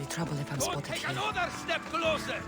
Trouble if I'm spotted Take here. another step closer!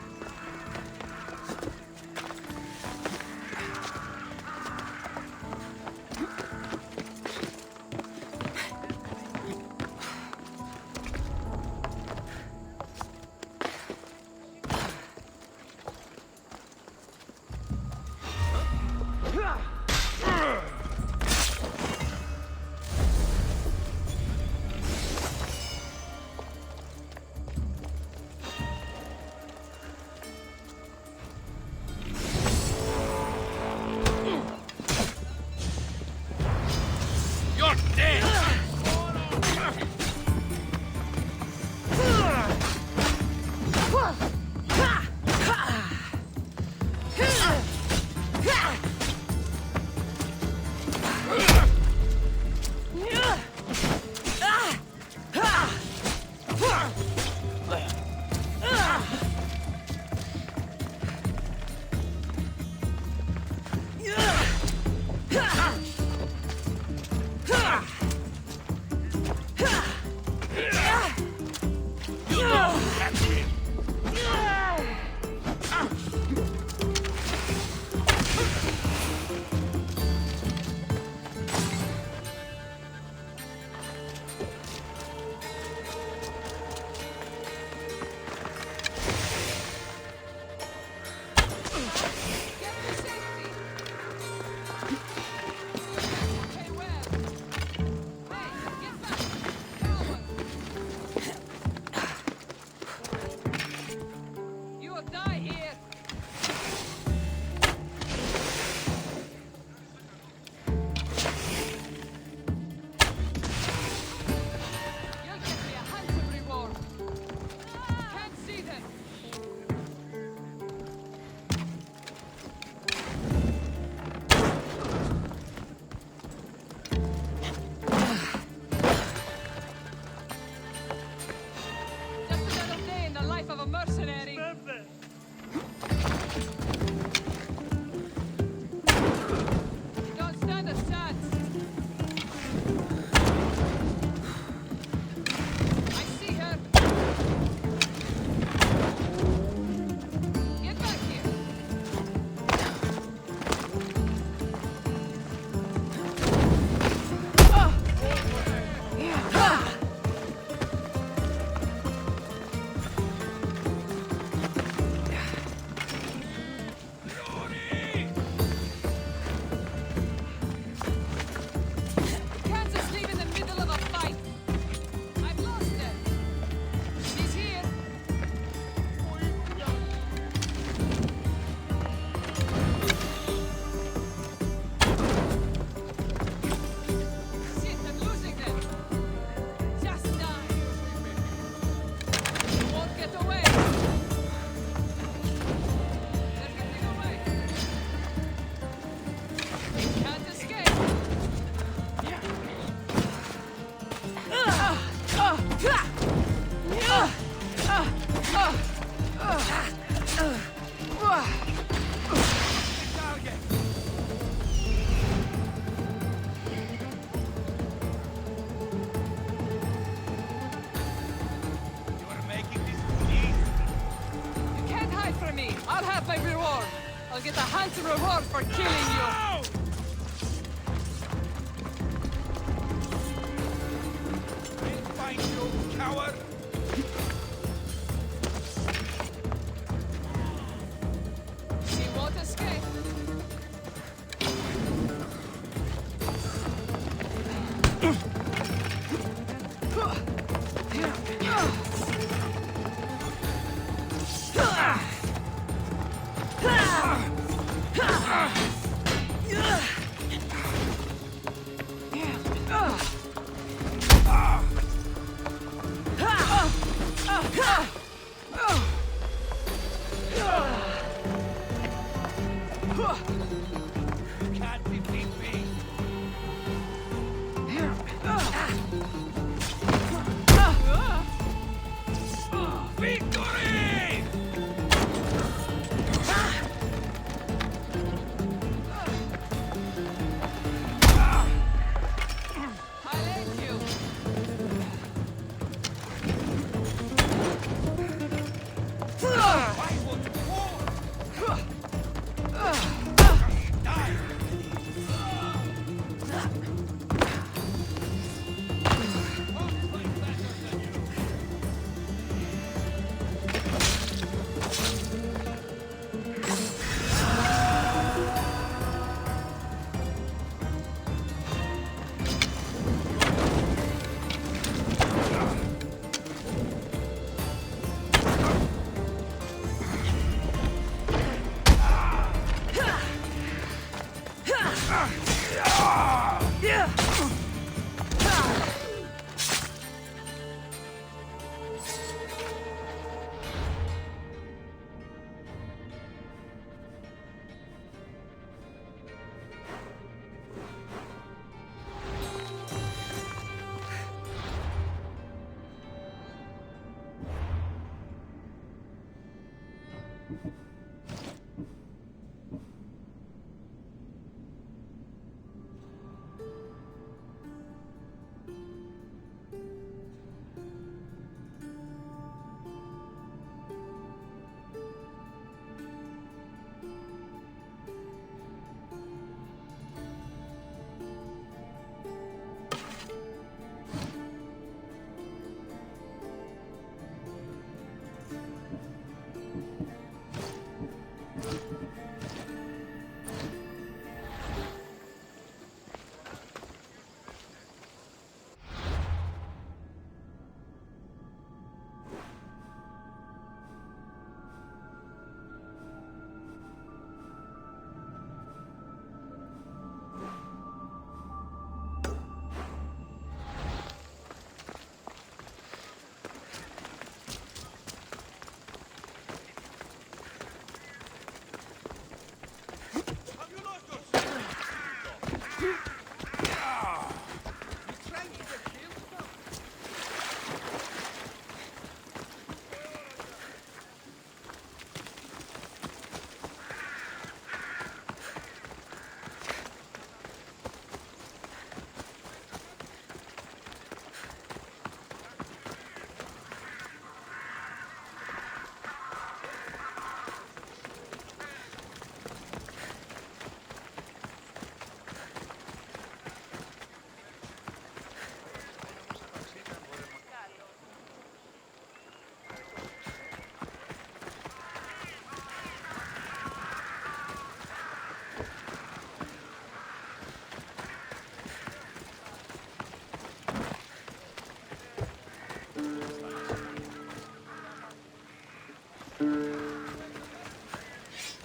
mercenary! Don't stand a chance! I see her! Get back here! Kansas leave in the middle of a fight! I've lost her! She's here! Shit, I'm losing them! Just die! You won't get away! They're getting away! You can't escape! Target! You are making this easy. You can't hide from me! I'll have my reward! I'll get a handsome reward for killing you! No! I'll find you, coward! She won't escape!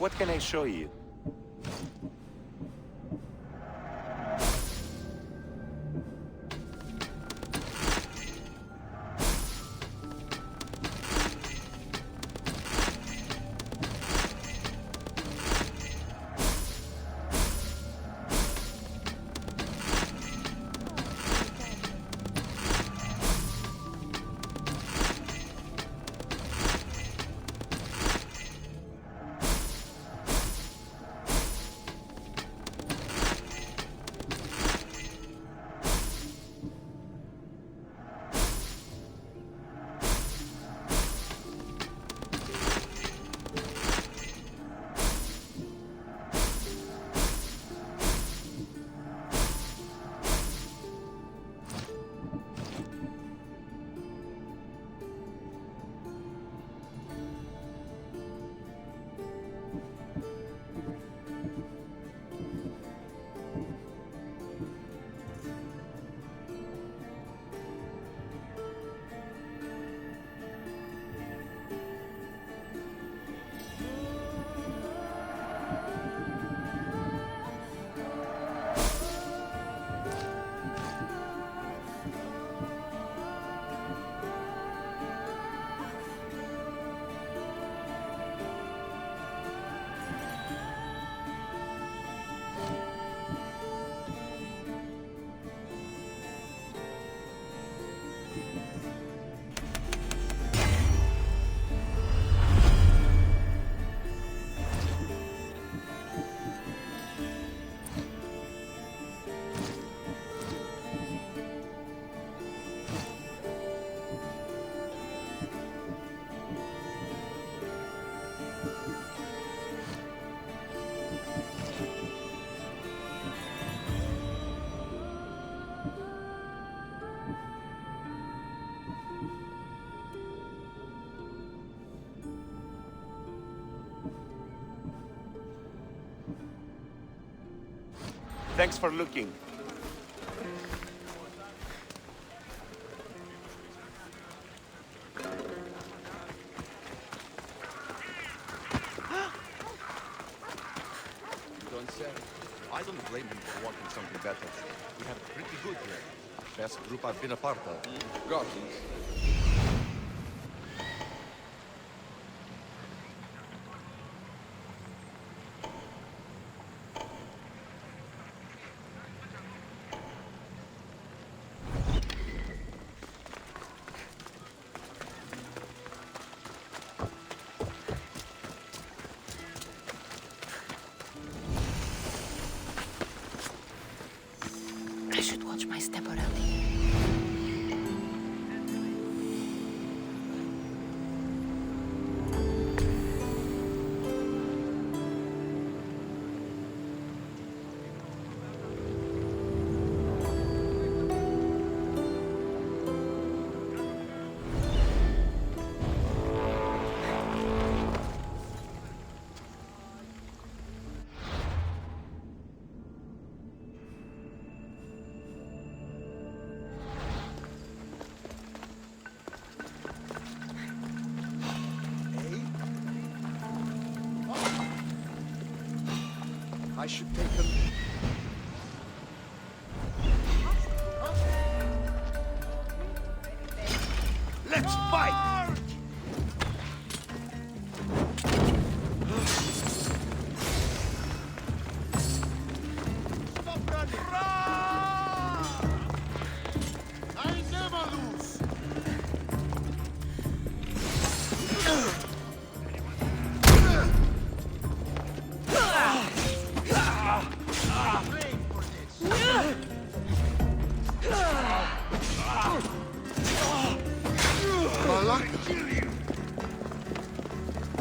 What can I show you? Thanks for looking. Don't say. I don't blame him for wanting something better. We have it pretty good here. Best group I've been a part of. Got it. I should watch my step around here. I should take them. Let's fight! Stop running! I never lose!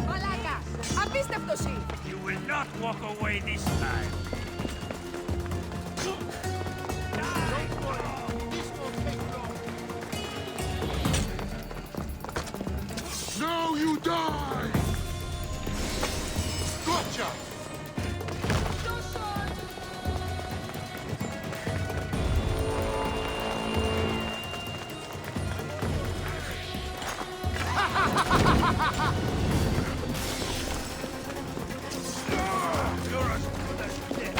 Malaka! Απίστευτος! You will not walk away this time. Now you die! Gotcha! You're as good as dead.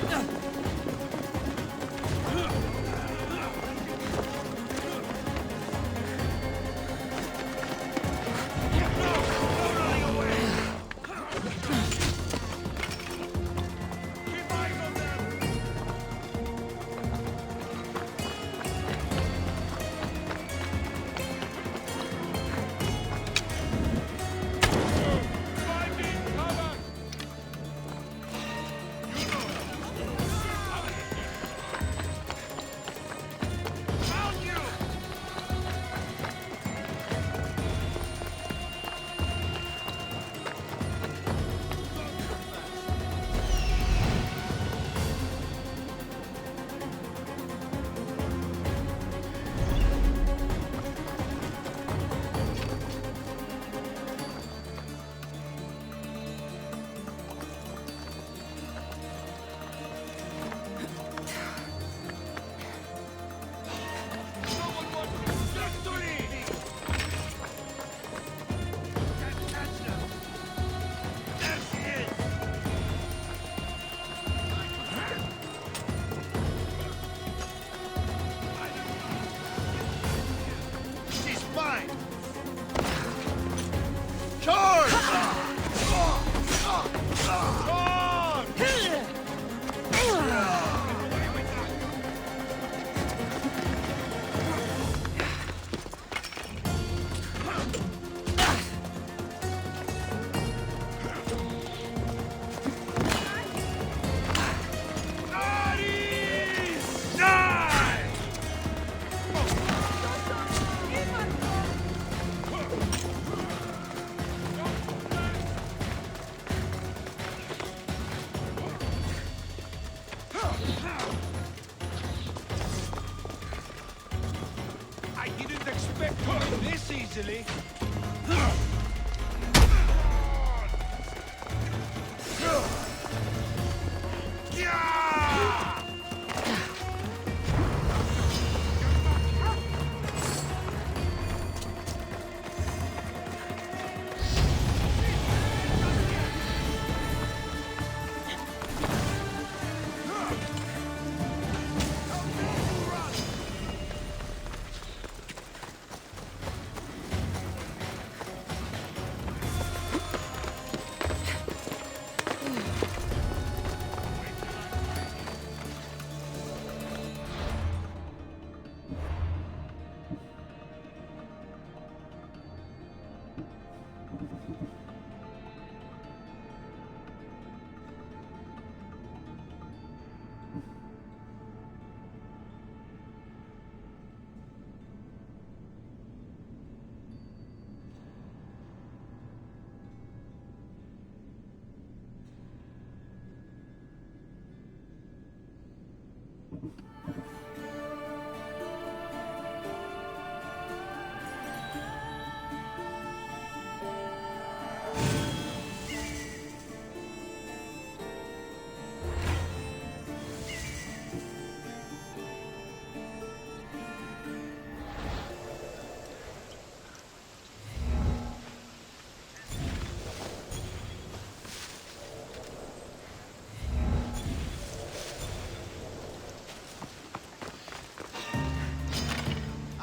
This easily.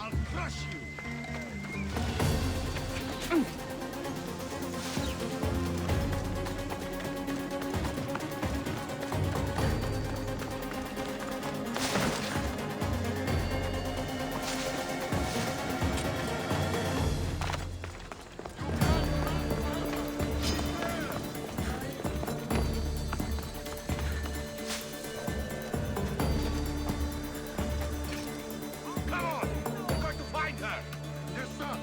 I'll crush you! Come on! We're going to find her! Yes, sir!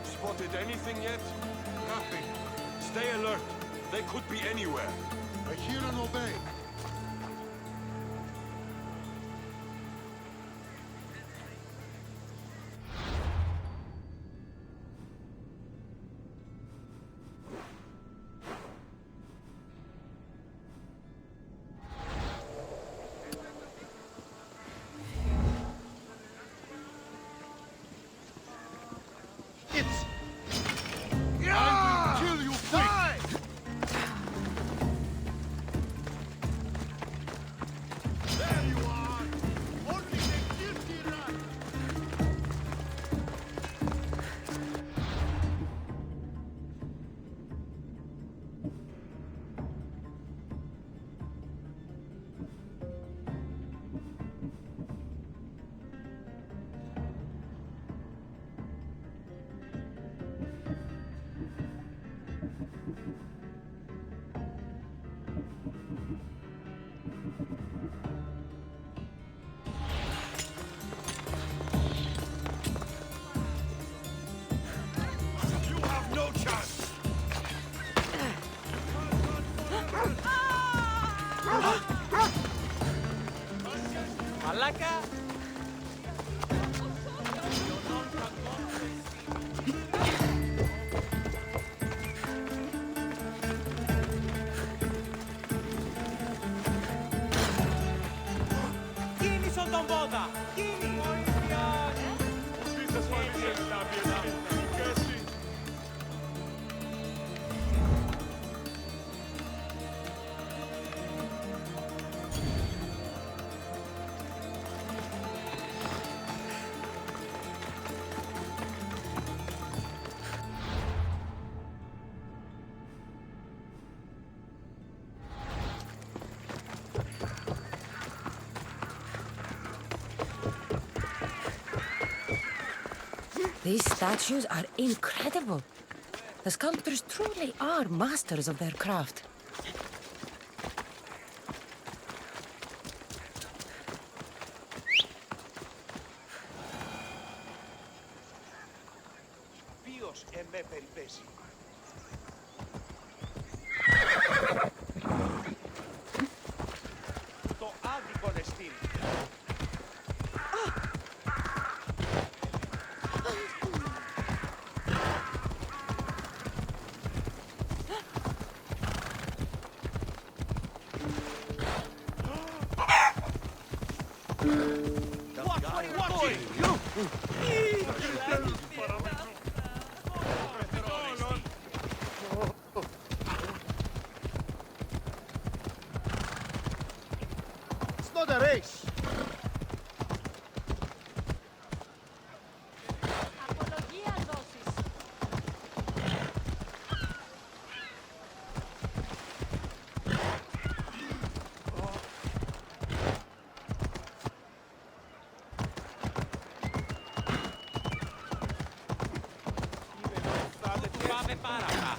Spotted anything yet? Nothing. Stay alert. They could be anywhere. I hear and obey. It's... I will kill you quick! Die! There you are! Only the guilty run! You have no chance! Μαλάκα! Κίνησον τον πόδα! Κίνη! These statues are incredible. The sculptors truly are masters of their craft. Ποιος εμέ περιπέσει. Το άδικον εστίν. It's not a race! Απολογία δώσεις. Πάμε παρακά.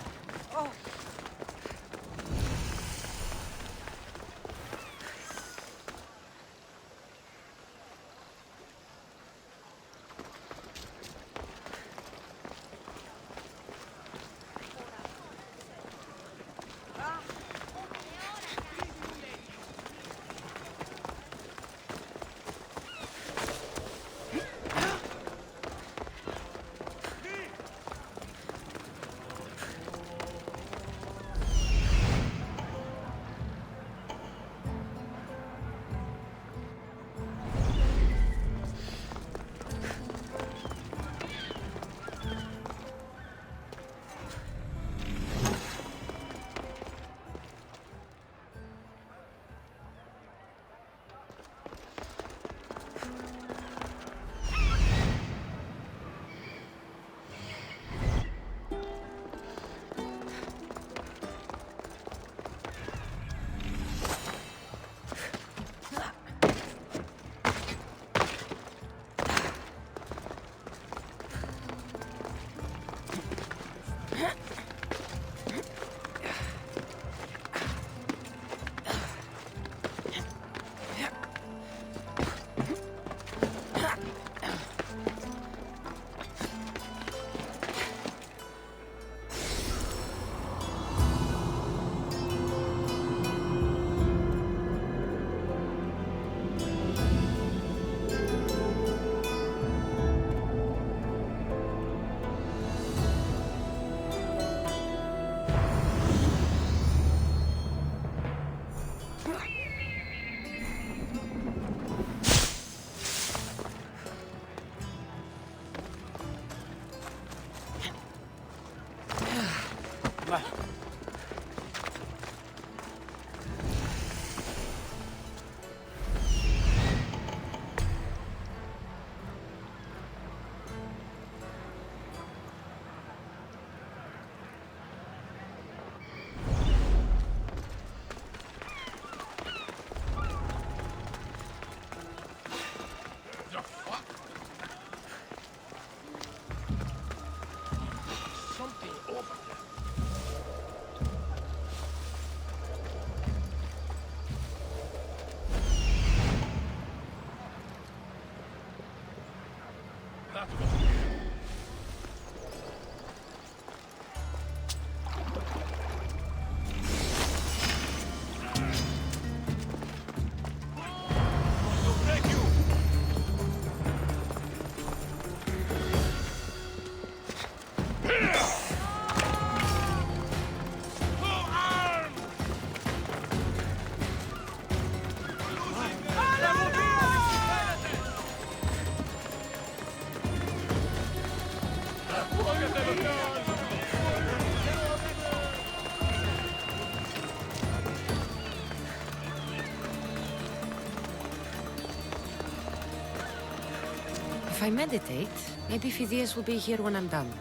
If I meditate, maybe Phidias will be here when I'm done.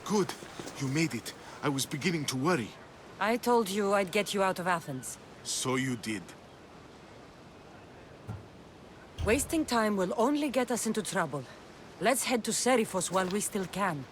Good. You made it. I was beginning to worry. I told you I'd get you out of Athens. So you did. Wasting time will only get us into trouble. Let's head to Seriphos while we still can.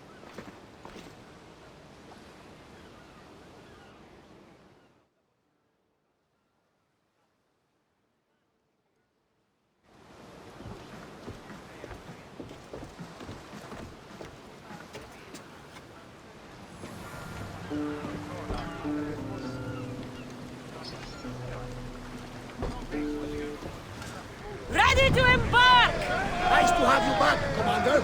Ready to embark! Nice to have you back, Commander.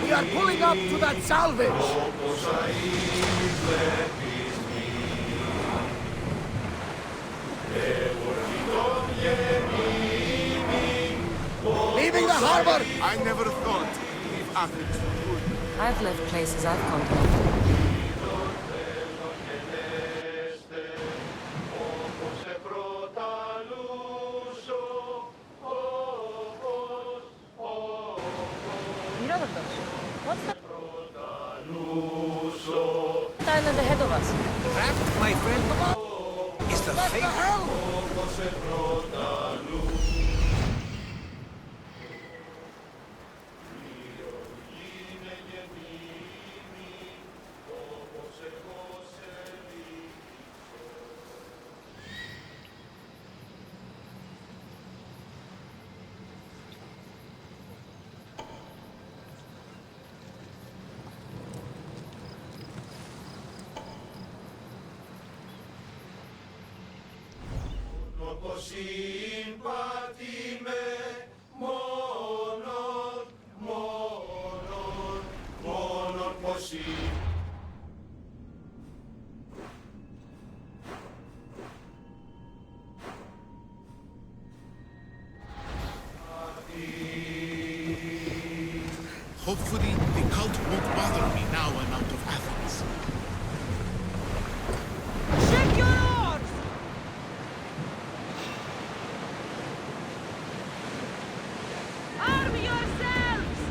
We are pulling up to that salvage. Leaving the harbor. I never thought if Athens would. I've left places I've conquered. What's that island ahead of us? That, my friend, is the What the fate. hell? Hopefully, the cult won't bother me now I'm out of Athens. Check your oars! Arm yourselves!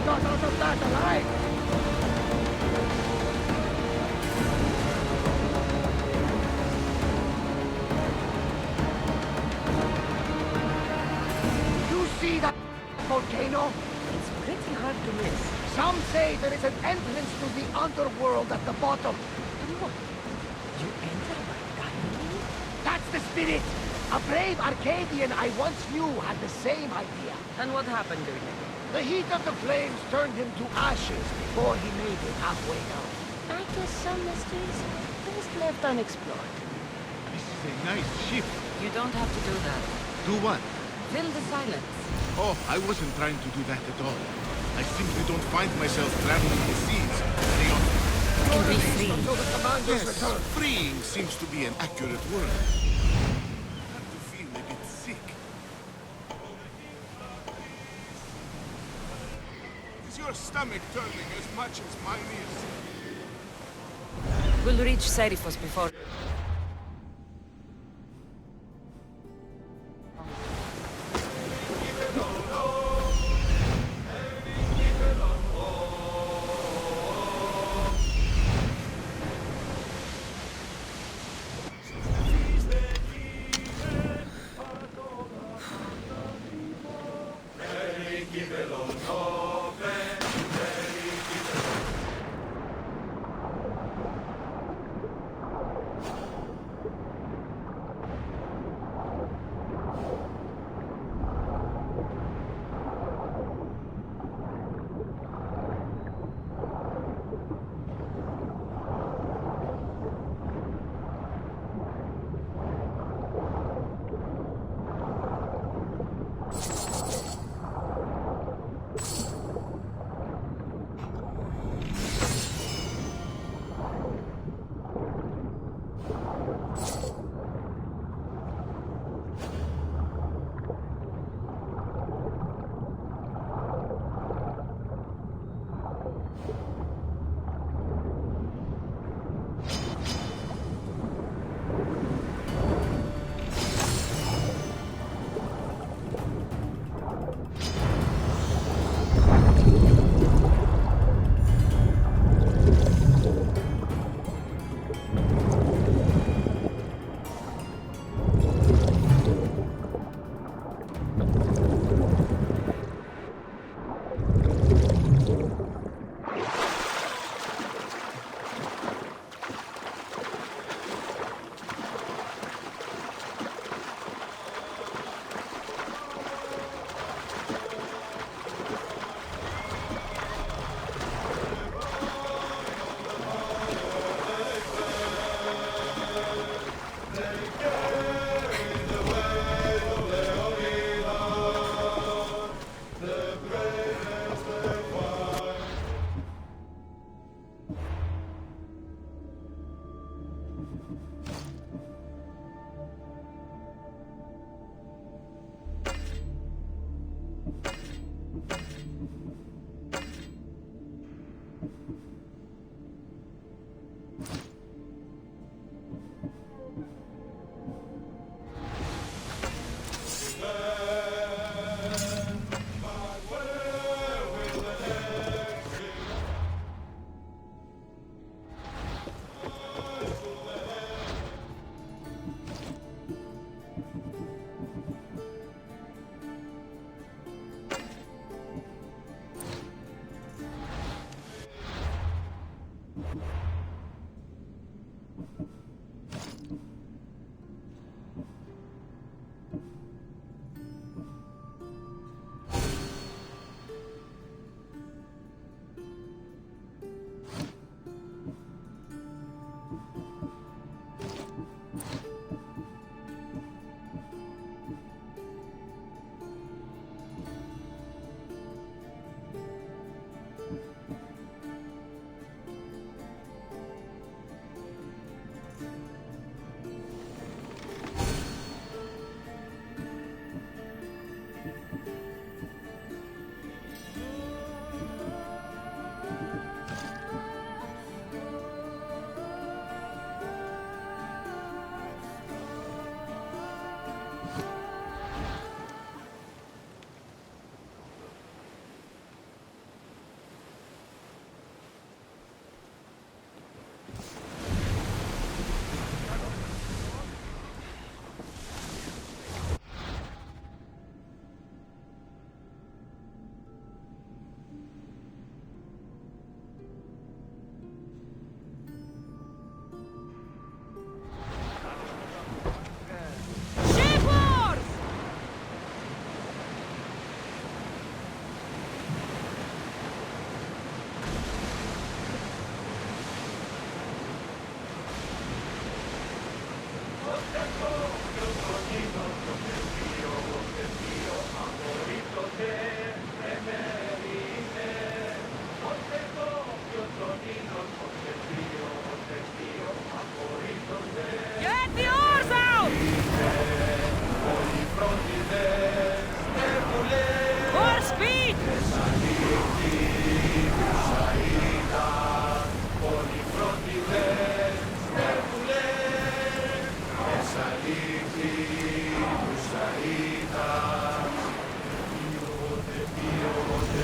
got out of that alive! You see that volcano? It's pretty hard to miss. Some say there is an entrance to the underworld at the bottom. Oh, you enter by that way? That's the spirit! A brave Arcadian I once knew had the same idea. And what happened during it? The heat of the flames turned him to ashes before he made it halfway down. I guess some mysteries best left unexplored. This is a nice ship. You don't have to do that. Do what? Fill the silence. Oh, I wasn't trying to do that at all. I simply don't find myself traveling the seas very often. You can be free. Until the commander's Yes, return. freeing seems to be an accurate word. I start to feel a bit sick. Is your stomach turning as much as mine is? We'll reach Serifos before...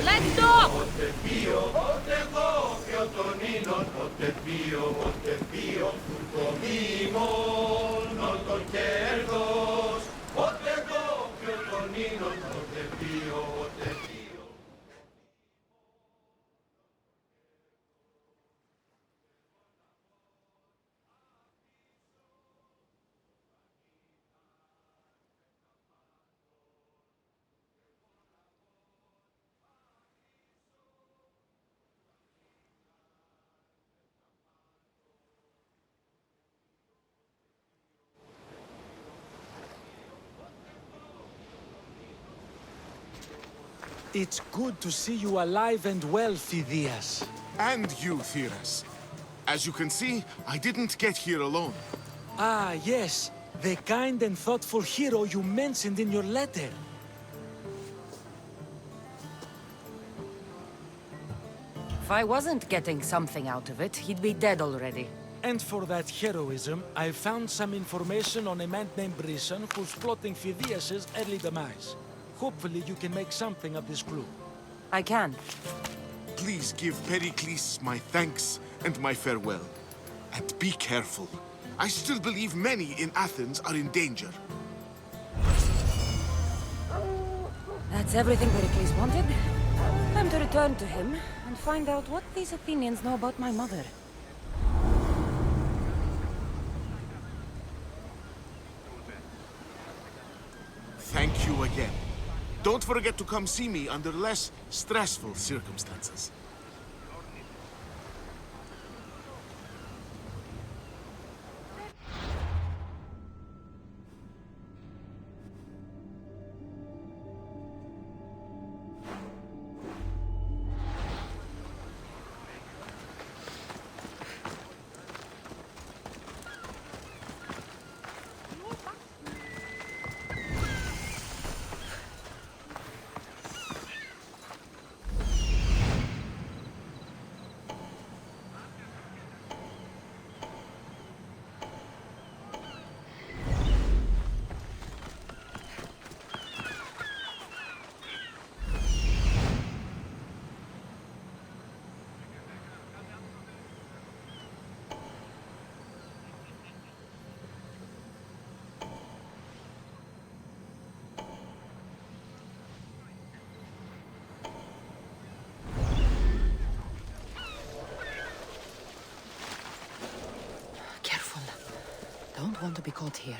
Let's talk! It's good to see you alive and well, Phidias. And you, Theras. As you can see, I didn't get here alone. Ah, yes. The kind and thoughtful hero you mentioned in your letter. If I wasn't getting something out of it, he'd be dead already. And for that heroism, I found some information on a man named Brisson who's plotting Phidias' early demise. Hopefully you can make something of this clue. I can. Please give Pericles my thanks and my farewell. And be careful. I still believe many in Athens are in danger. That's everything Pericles wanted. Time to return to him and find out what these Athenians know about my mother. Thank you again. Don't forget to come see me under less stressful circumstances. Careful. Don't want to be caught here.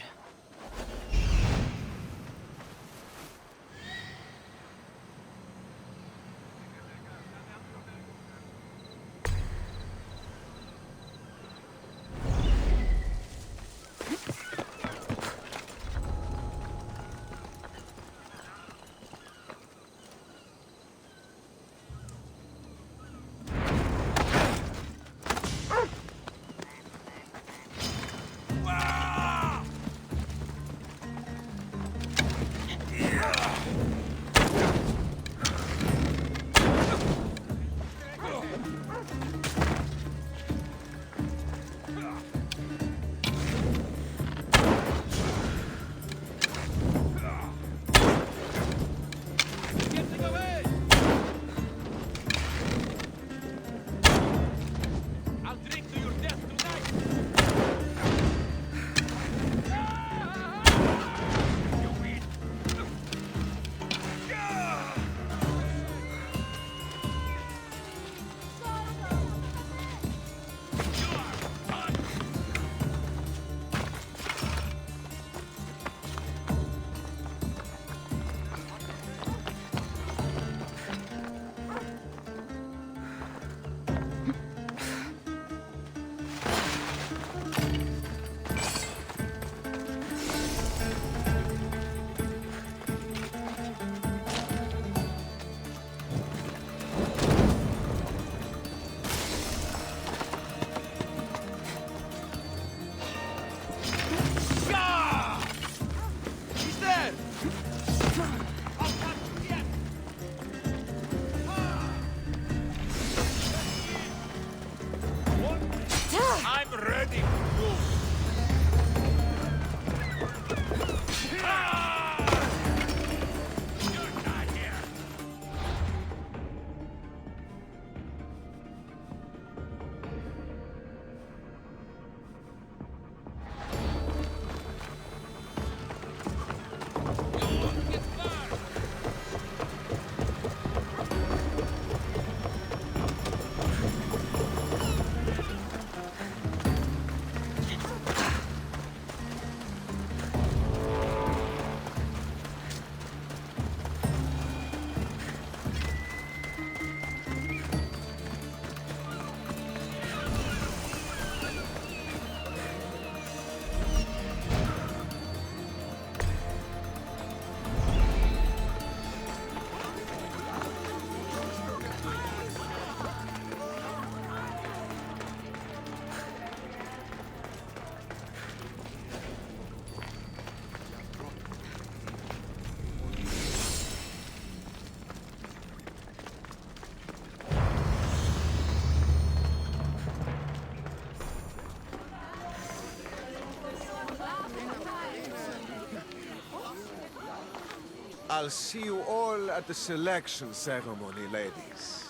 I'll see you all at the selection ceremony, ladies.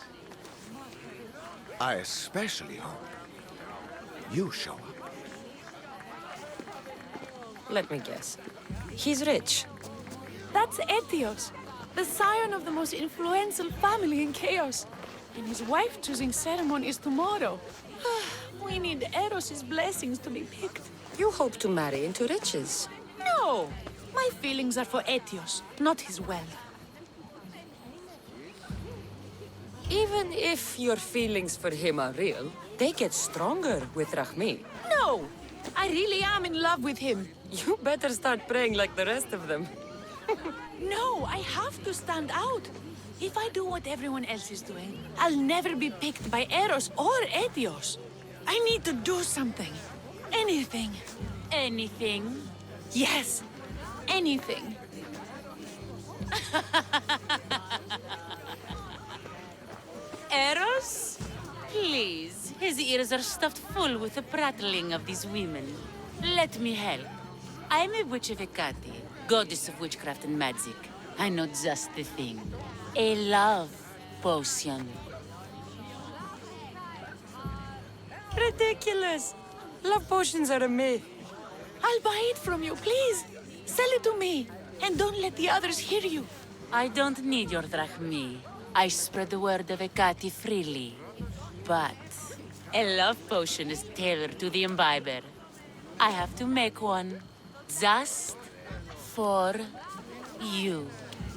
I especially hope you show up. Let me guess. He's rich. That's Athens, the scion of the most influential family in Chaos. And his wife-choosing ceremony is tomorrow. We need Eros' blessings to be picked. You hope to marry into riches. No! My feelings are for Athens, not his wealth. Even if your feelings for him are real, they get stronger with Rahmi. No! I really am in love with him. You better start praying like the rest of them. No, I have to stand out. If I do what everyone else is doing, I'll never be picked by Eros or Athens. I need to do something. Anything. Anything. Yes, anything. Eros? Please, his ears are stuffed full with the prattling of these women. Let me help. I'm a witch of Hecate, goddess of witchcraft and magic. I know just the thing. A love potion. Ridiculous! Love potions are a myth. I'll buy it from you, please. Sell it to me, and don't let the others hear you. I don't need your drachmi. I spread the word of Hecate freely. But a love potion is tailored to the imbiber. I have to make one just for you.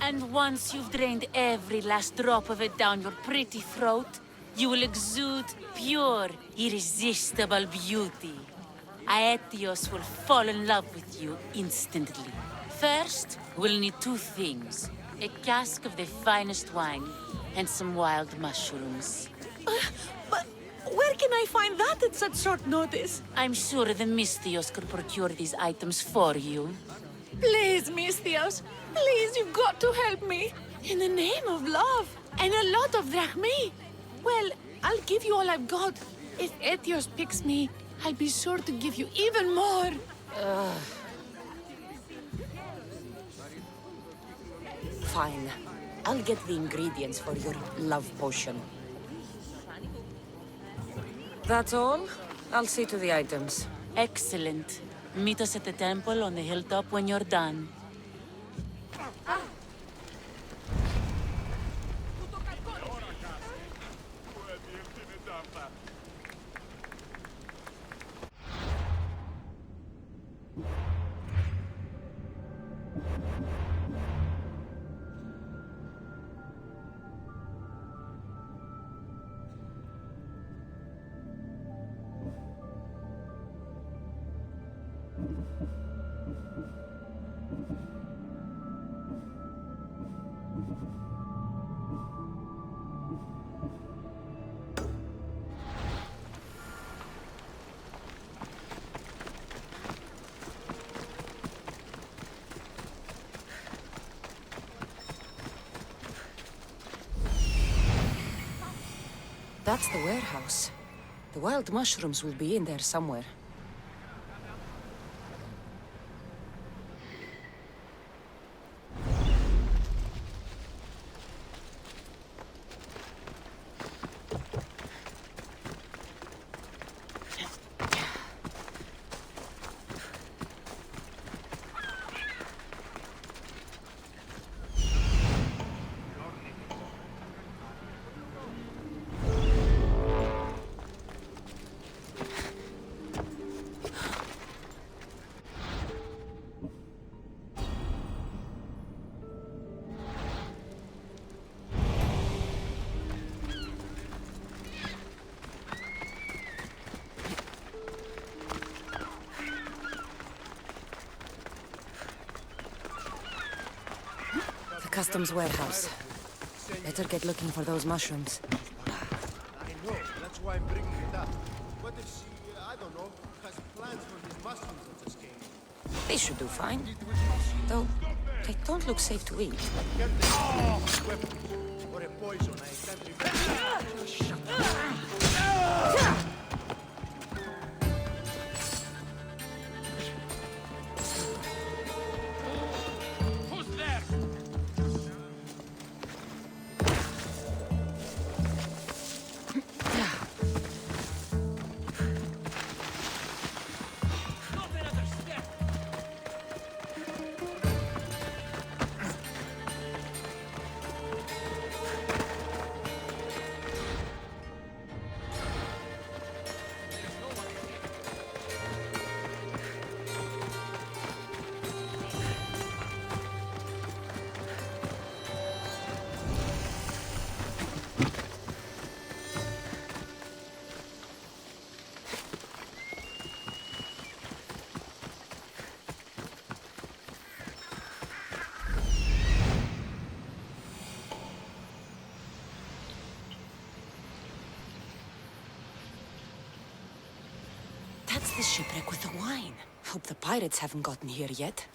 And once you've drained every last drop of it down your pretty throat, you will exude pure, irresistible beauty. Aetios will fall in love with you instantly. First, we'll need two things. A cask of the finest wine, and some wild mushrooms. But where can I find that at such short notice? I'm sure the Mystios could procure these items for you. Please, Mystios. Please, you've got to help me. In the name of love. And a lot of drachmi. Well, I'll give you all I've got. If Athens picks me, I'll be sure to give you even more. Fine. I'll get the ingredients for your love potion. That's all? I'll see to the items. Excellent. Meet us at the temple on the hilltop when you're done. That's the warehouse. The wild mushrooms will be in there somewhere. Customs warehouse. Better get looking for those mushrooms. I know, that's why I'm bringing it up. What if she, I don't know, has plans for these mushrooms that just came? They should do fine. Though, they don't look safe to eat. Weapons or a poison, I can't remember. Shut up. That's the shipwreck with the wine. Hope the pirates haven't gotten here yet.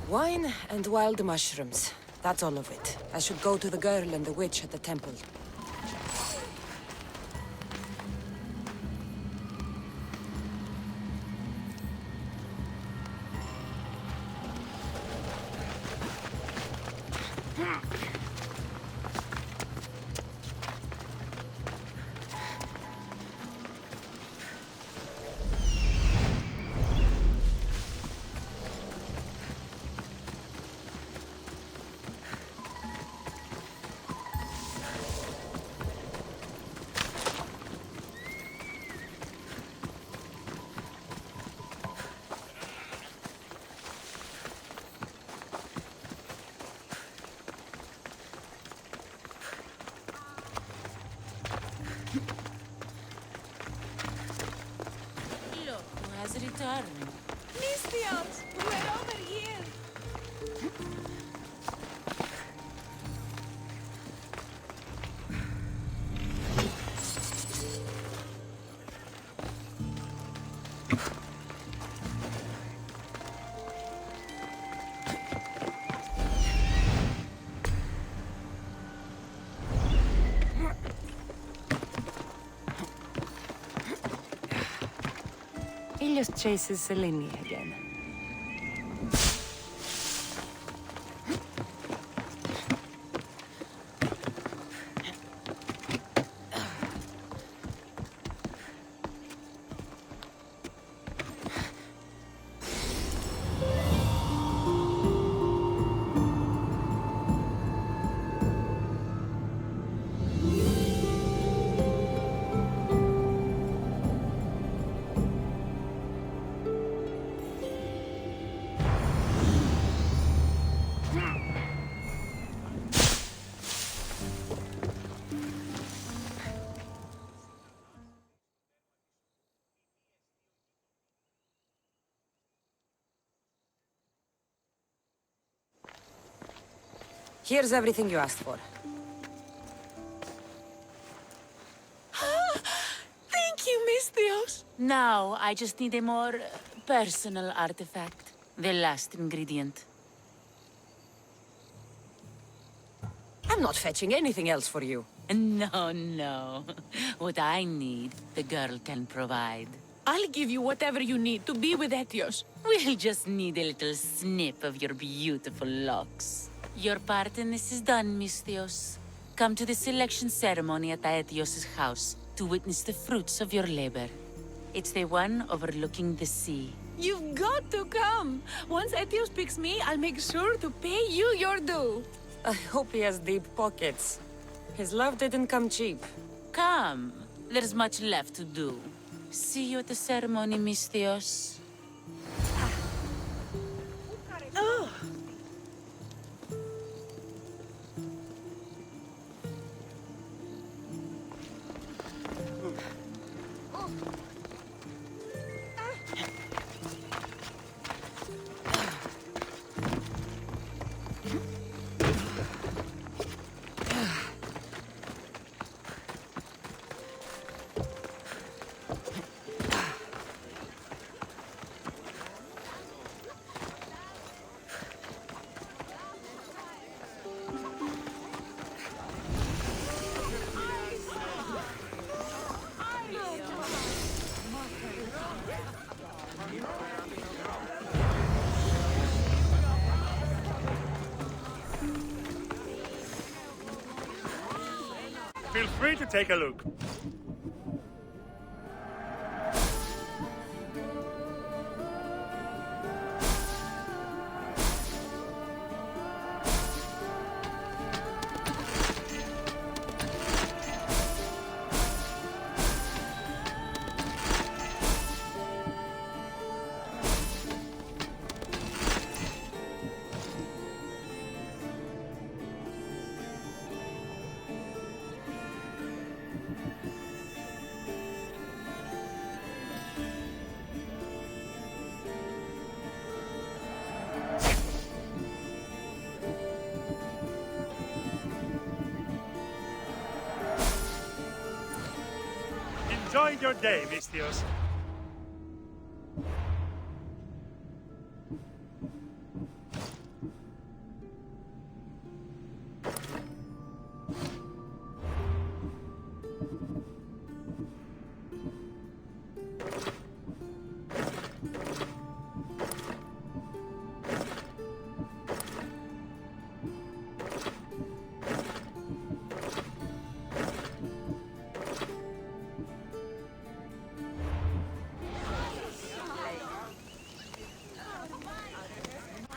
Wine and wild mushrooms. That's all of it. I should go to the girl and the witch at the temple. Mystios! We're over here! Athelios chases Selene again. Here's everything you asked for. Thank you, Misthios. Now, I just need a more personal artifact. The last ingredient. I'm not fetching anything else for you. No, no. What I need, the girl can provide. I'll give you whatever you need to be with Athelios. We'll just need a little snip of your beautiful locks. Your part in this is done, Misthios. Come to the selection ceremony at Athelios' house to witness the fruits of your labor. It's the one overlooking the sea. You've got to come. Once Athelios picks me, I'll make sure to pay you your due. I hope he has deep pockets. His love didn't come cheap. Come. There's much left to do. See you at the ceremony, Misthios. Oh. Feel free to take a look. Enjoy your day, Misthios.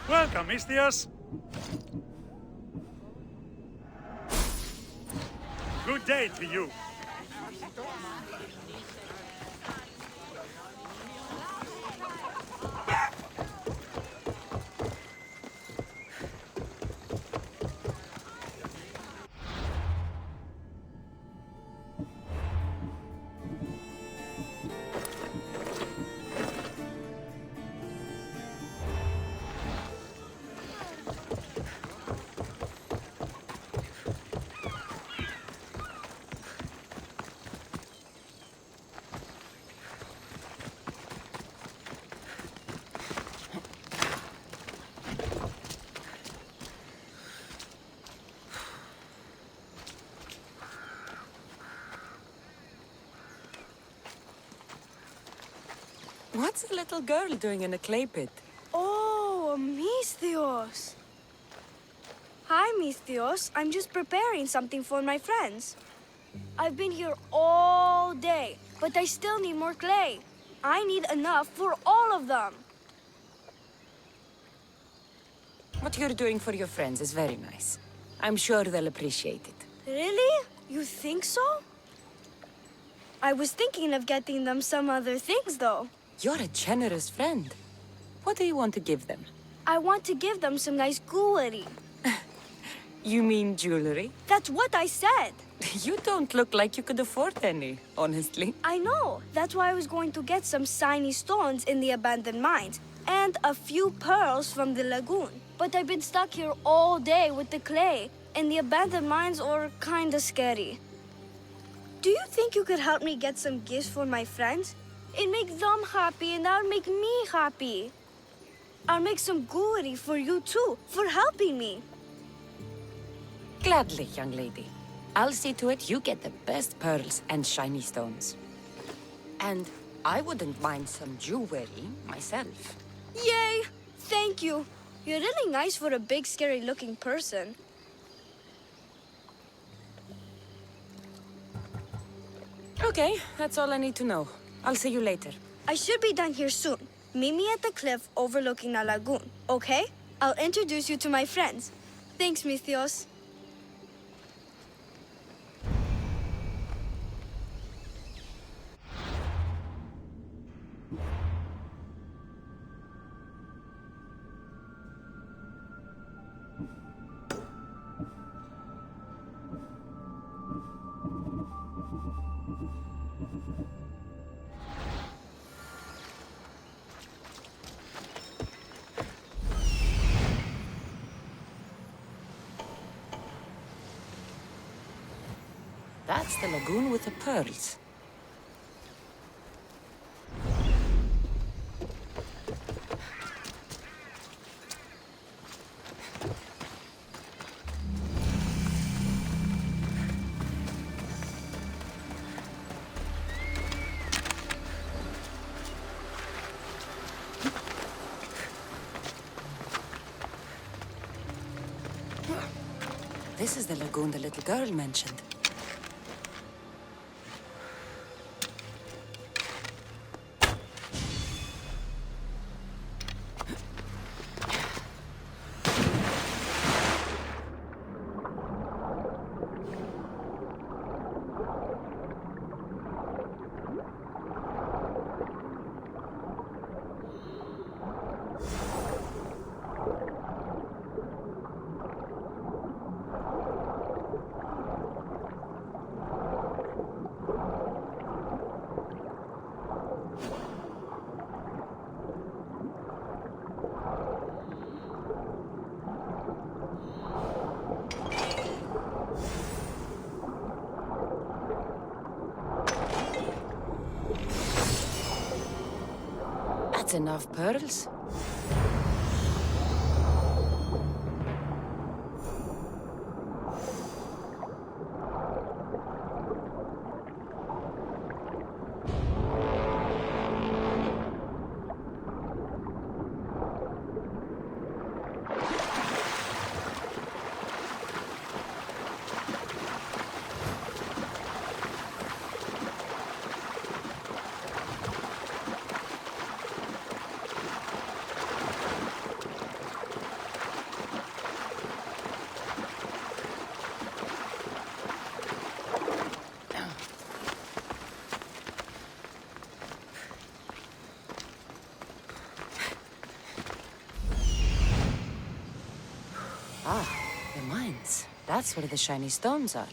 Welcome, Misthios. Good day to you. What's a little girl doing in a clay pit? Oh, Misthios. Hi, Misthios. I'm just preparing something for my friends. I've been here all day, but I still need more clay. I need enough for all of them. What you're doing for your friends is very nice. I'm sure they'll appreciate it. Really? You think so? I was thinking of getting them some other things, though. You're a generous friend. What do you want to give them? I want to give them some nice jewelry. You mean jewelry? That's what I said. You don't look like you could afford any, honestly. I know. That's why I was going to get some shiny stones in the abandoned mines and a few pearls from the lagoon. But I've been stuck here all day with the clay, and the abandoned mines are kinda scary. Do you think you could help me get some gifts for my friends? It'd make them happy, and that'll make me happy. I'll make some jewelry for you too, for helping me. Gladly, young lady. I'll see to it you get the best pearls and shiny stones. And I wouldn't mind some jewelry myself. Yay! Thank you. You're really nice for a big, scary-looking person. Okay, that's all I need to know. I'll see you later. I should be done here soon. Meet me at the cliff overlooking the lagoon, okay? I'll introduce you to my friends. Thanks, Misthios. That's the lagoon with the pearls. This is the lagoon the little girl mentioned. That's enough pearls. Ah, the mines. That's where the shiny stones are.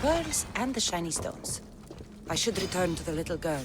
pearls and the shiny stones. I should return to the little girl.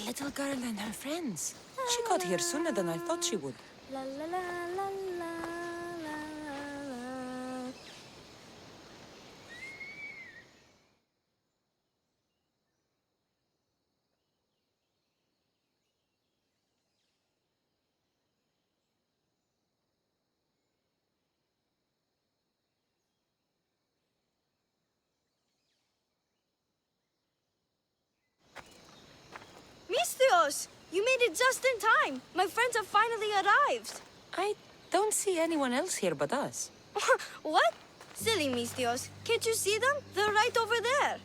Little girl and her friends. She got here sooner than I thought she would. La la la la la la la. Misthios! You made it just in time! My friends have finally arrived! I don't see anyone else here but us. What? Silly Misthios. Can't you see them? They're right over there.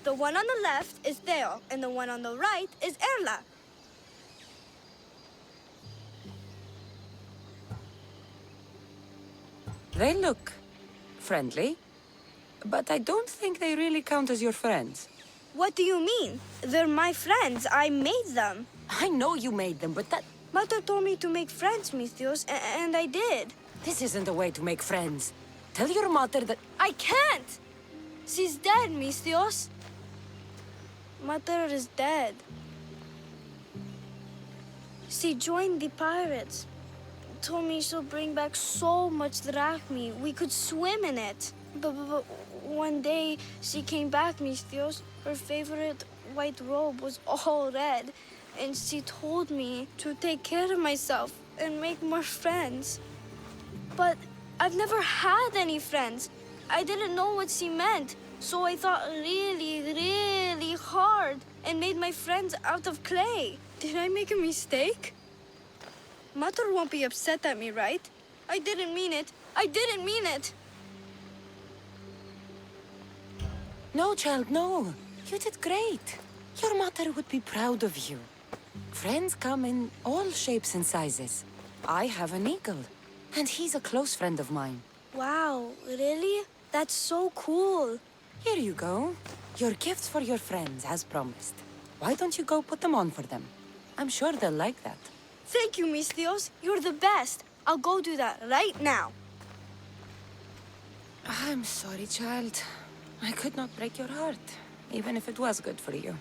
The one on the left is Theo, and the one on the right is Erla. They look friendly, but I don't think they really count as your friends. What do you mean? They're my friends. I made them. I know you made them, but that... Mother told me to make friends, Misthios, and I did. This isn't the way to make friends. Tell your mother that... I can't! She's dead, Misthios. Mother is dead. She joined the pirates. Told me she'll bring back so much drachmi. We could swim in it. But one day, she came back, Misthios. Her favorite white robe was all red. And she told me to take care of myself and make more friends. But I've never had any friends. I didn't know what she meant. So I thought really, really hard and made my friends out of clay. Did I make a mistake? Mother won't be upset at me, right? I didn't mean it. I didn't mean it. No, child, no. You did great. Your mother would be proud of you. Friends come in all shapes and sizes. I have an eagle, and he's a close friend of mine. Wow, really? That's so cool. Here you go. Your gifts for your friends, as promised. Why don't you go put them on for them? I'm sure they'll like that. Thank you, Misthios. You're the best. I'll go do that right now. I'm sorry, child. I could not break your heart, even if it was good for you.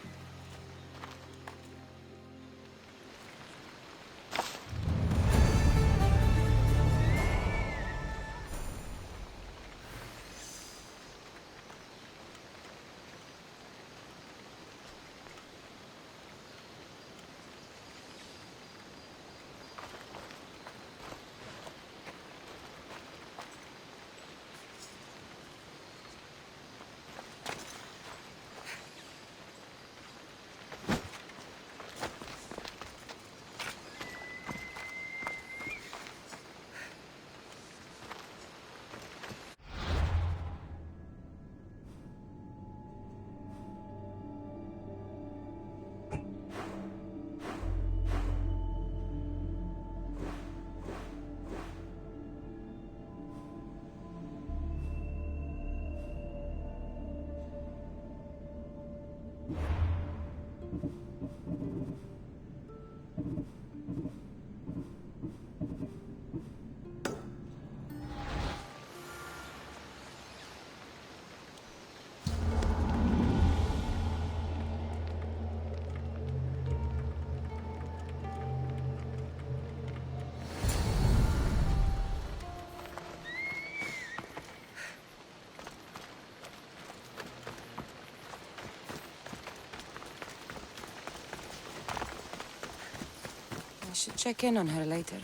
should check in on her later.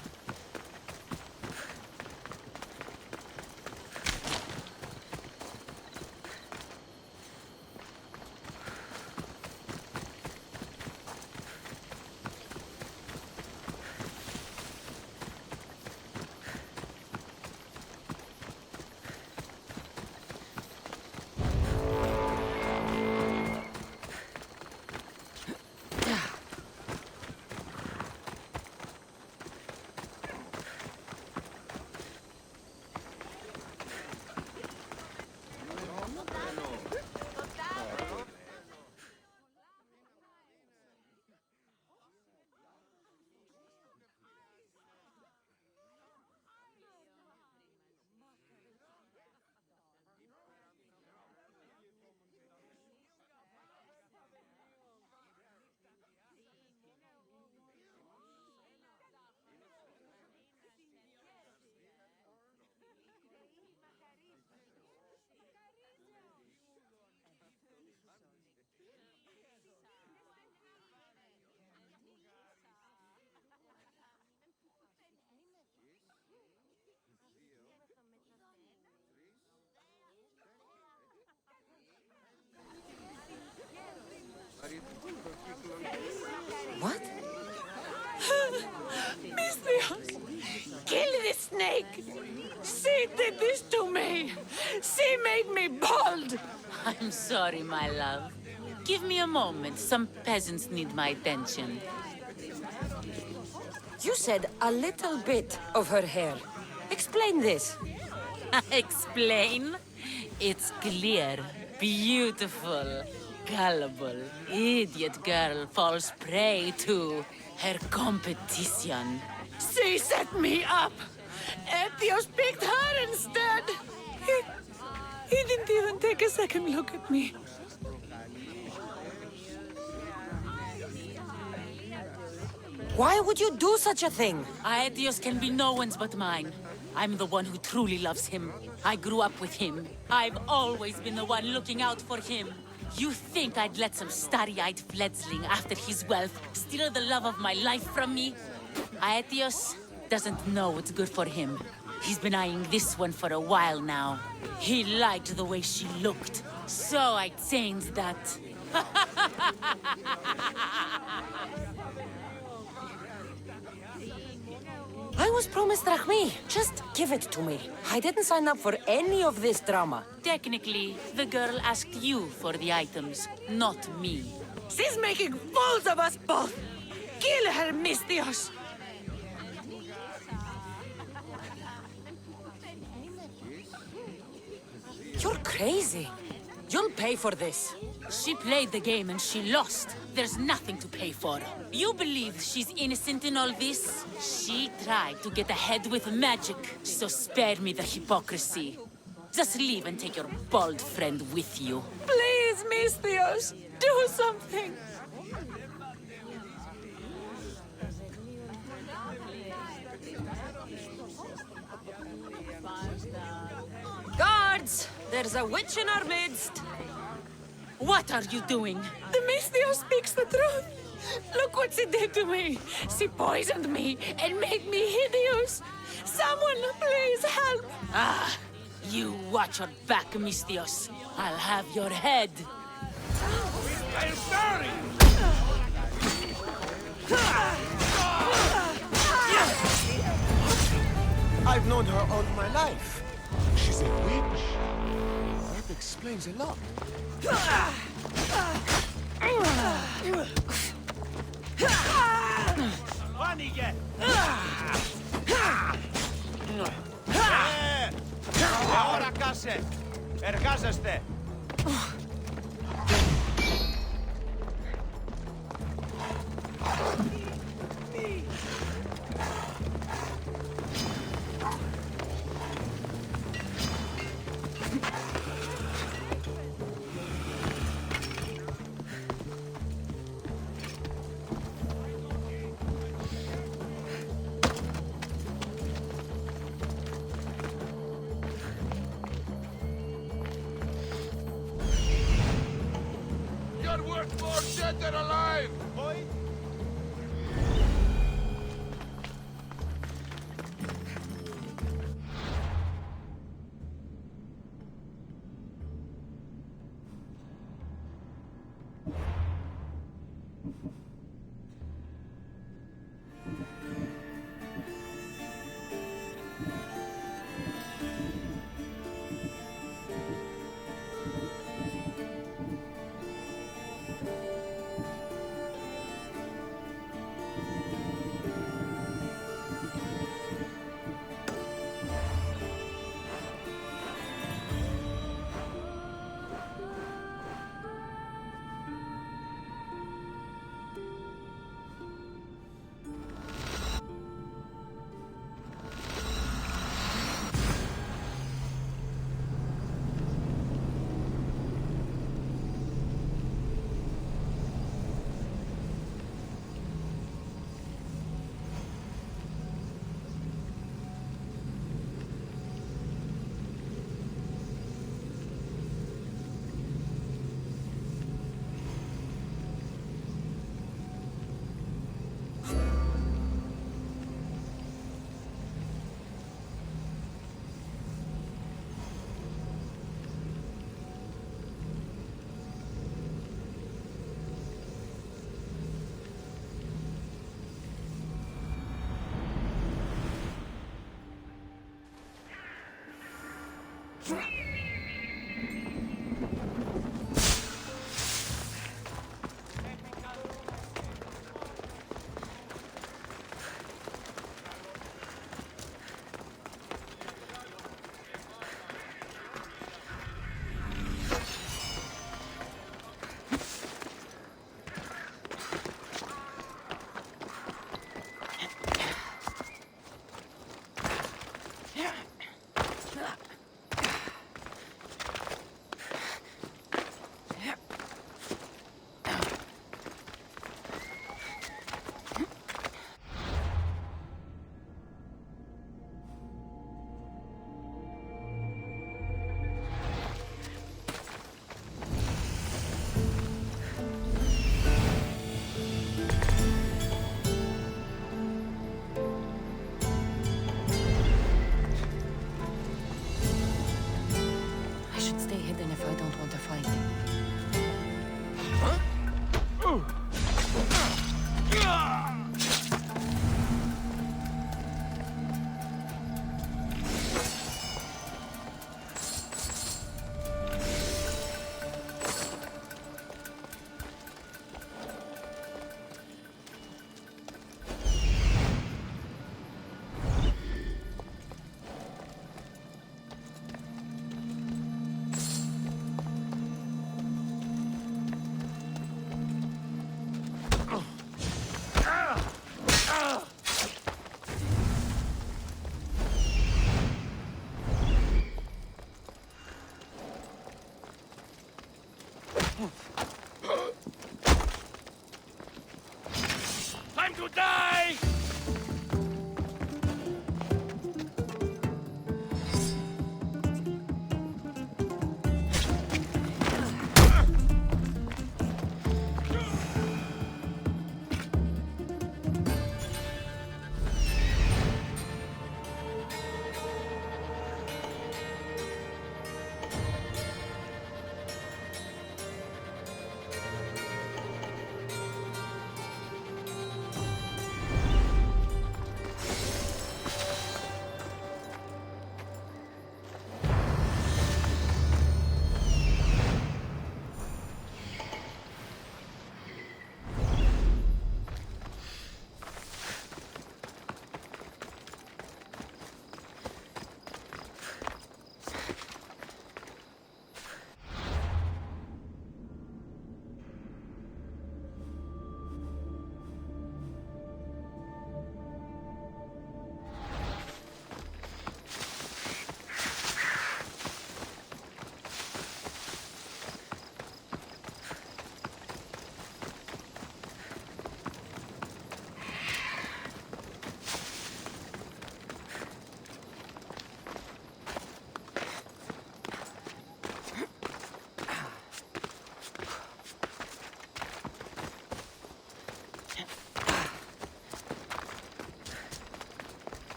What? Misthios! Kill the snake! She did this to me! She made me bald! I'm sorry, my love. Give me a moment. Some peasants need my attention. You said a little bit of her hair. Explain this. Explain? It's clear, beautiful, gullible, idiot girl falls prey to her competition. She set me up! Athens picked her instead! He didn't even take a second look at me. Why would you do such a thing? Aetios can be no one's but mine. I'm the one who truly loves him. I grew up with him. I've always been the one looking out for him. You think I'd let some starry-eyed fledgling after his wealth steal the love of my life from me? Aetios doesn't know what's good for him. He's been eyeing this one for a while now. He liked the way she looked, so I changed that. I was promised drachmi. Just give it to me. I didn't sign up for any of this drama. Technically, the girl asked you for the items, not me. She's making fools of us both! Kill her, Misthios! You're crazy. You'll pay for this. She played the game and she lost. There's nothing to pay for. You believe she's innocent in all this? She tried to get ahead with magic, so spare me the hypocrisy. Just leave and take your bald friend with you. Please, Misthios, do something! Guards! There's a witch in our midst. What are you doing? The Misthios speaks the truth. Look what she did to me. She poisoned me and made me hideous. Someone, please help. Ah, you watch your back, Misthios. I'll have your head. I'm sorry! I've known her all my life. She's a witch. That explains a lot. Άνοιγε! Ώρα κάσε! Εργάζεστε! You're worth more dead than alive!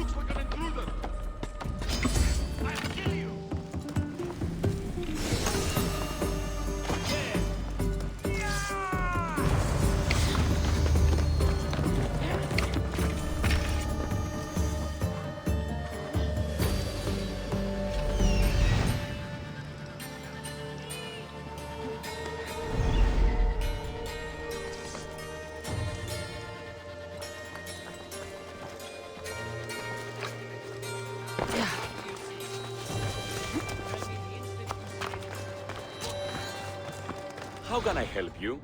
looks like an intruder! I'll kill you! How can I help you?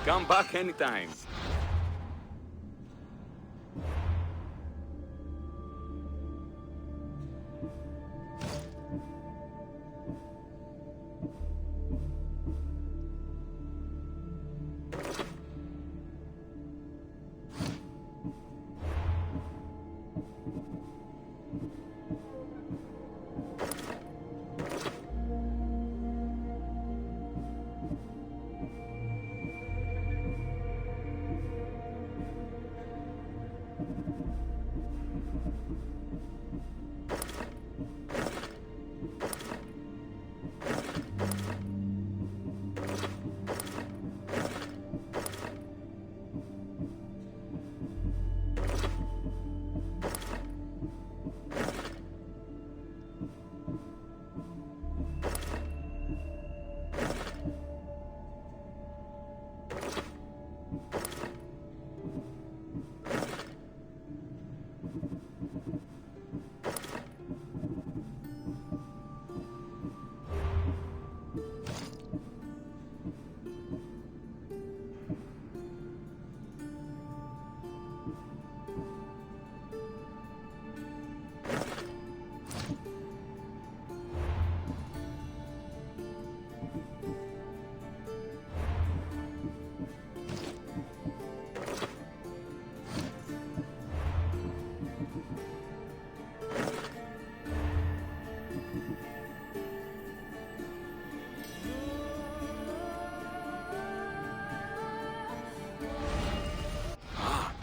Come back anytime.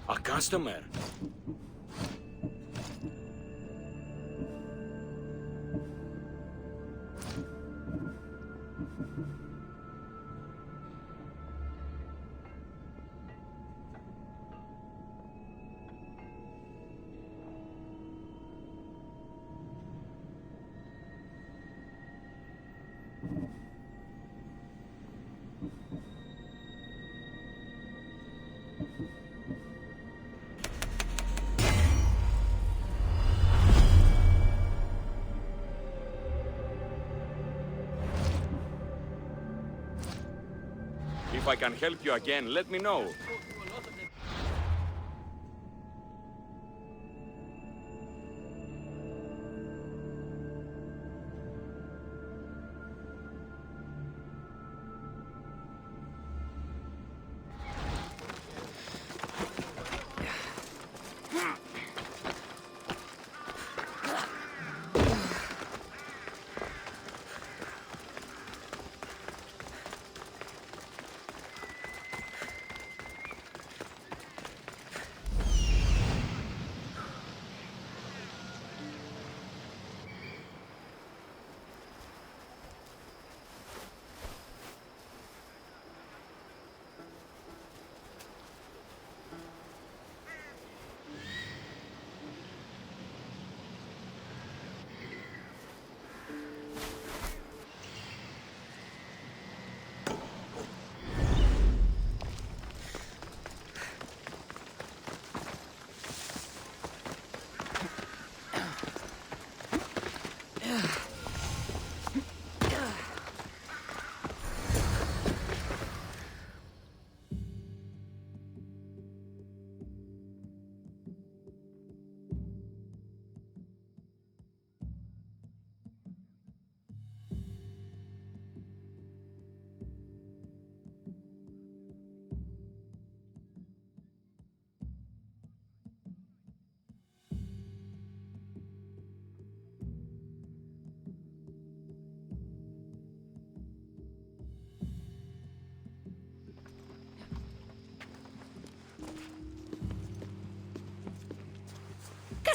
A customer. If I can help you again, let me know.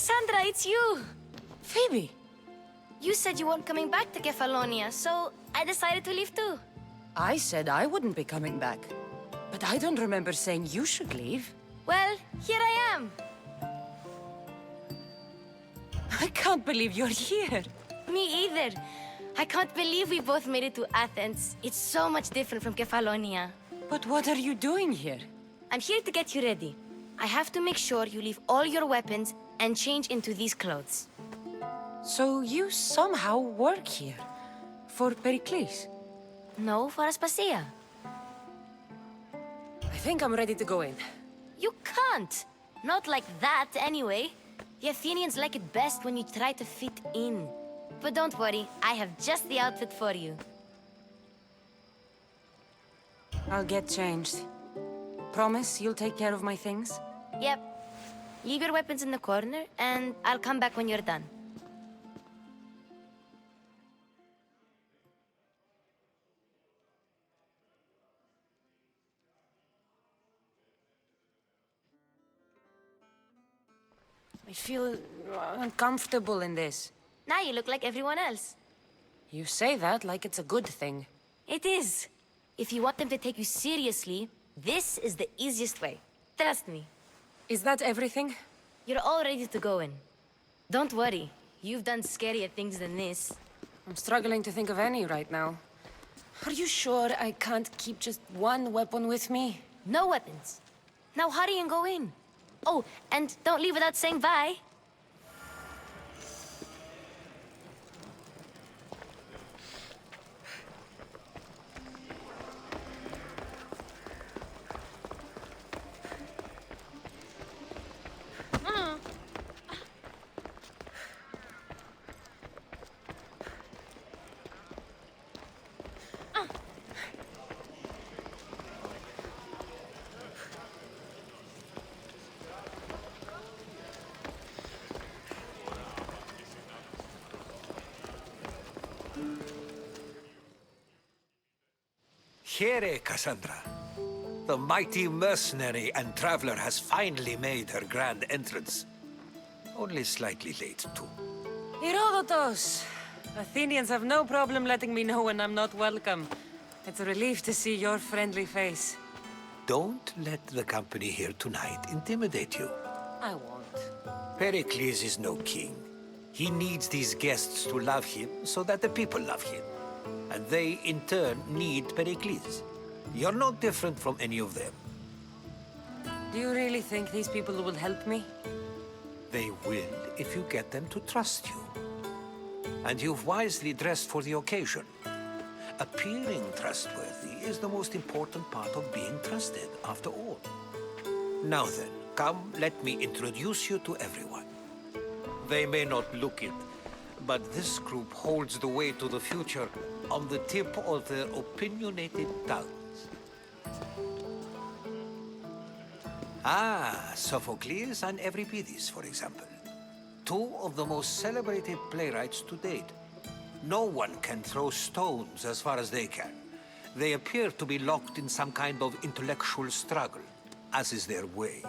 Kassandra, it's you! Phoebe! You said you weren't coming back to Kefalonia, so I decided to leave too. I said I wouldn't be coming back. But I don't remember saying you should leave. Well, here I am. I can't believe you're here. Me either. I can't believe we both made it to Athens. It's so much different from Kefalonia. But what are you doing here? I'm here to get you ready. I have to make sure you leave all your weapons and change into these clothes. So you somehow work here? For Pericles? No, for Aspasia. I think I'm ready to go in. You can't! Not like that, anyway. The Athenians like it best when you try to fit in. But don't worry, I have just the outfit for you. I'll get changed. Promise you'll take care of my things? Yep. Leave your weapons in the corner, and I'll come back when you're done. I feel uncomfortable in this. Now you look like everyone else. You say that like it's a good thing. It is. If you want them to take you seriously, this is the easiest way. Trust me. Is that everything? You're all ready to go in. Don't worry. You've done scarier things than this. I'm struggling to think of any right now. Are you sure I can't keep just one weapon with me? No weapons. Now hurry and go in. Oh, and don't leave without saying bye. Here, Kassandra. The mighty mercenary and traveler has finally made her grand entrance. Only slightly late, too. Herodotos! Athenians have no problem letting me know when I'm not welcome. It's a relief to see your friendly face. Don't let the company here tonight intimidate you. I won't. Pericles is no king. He needs these guests to love him so that the people love him. And they, in turn, need Pericles. You're no different from any of them. Do you really think these people will help me? They will if you get them to trust you. And you've wisely dressed for the occasion. Appearing trustworthy is the most important part of being trusted, after all. Now then, come, let me introduce you to everyone. They may not look it, but this group holds the way to the future on the tip of their opinionated tongues. Ah, Sophocles and Euripides, for example. Two of the most celebrated playwrights to date. No one can throw stones as far as they can. They appear to be locked in some kind of intellectual struggle, as is their way.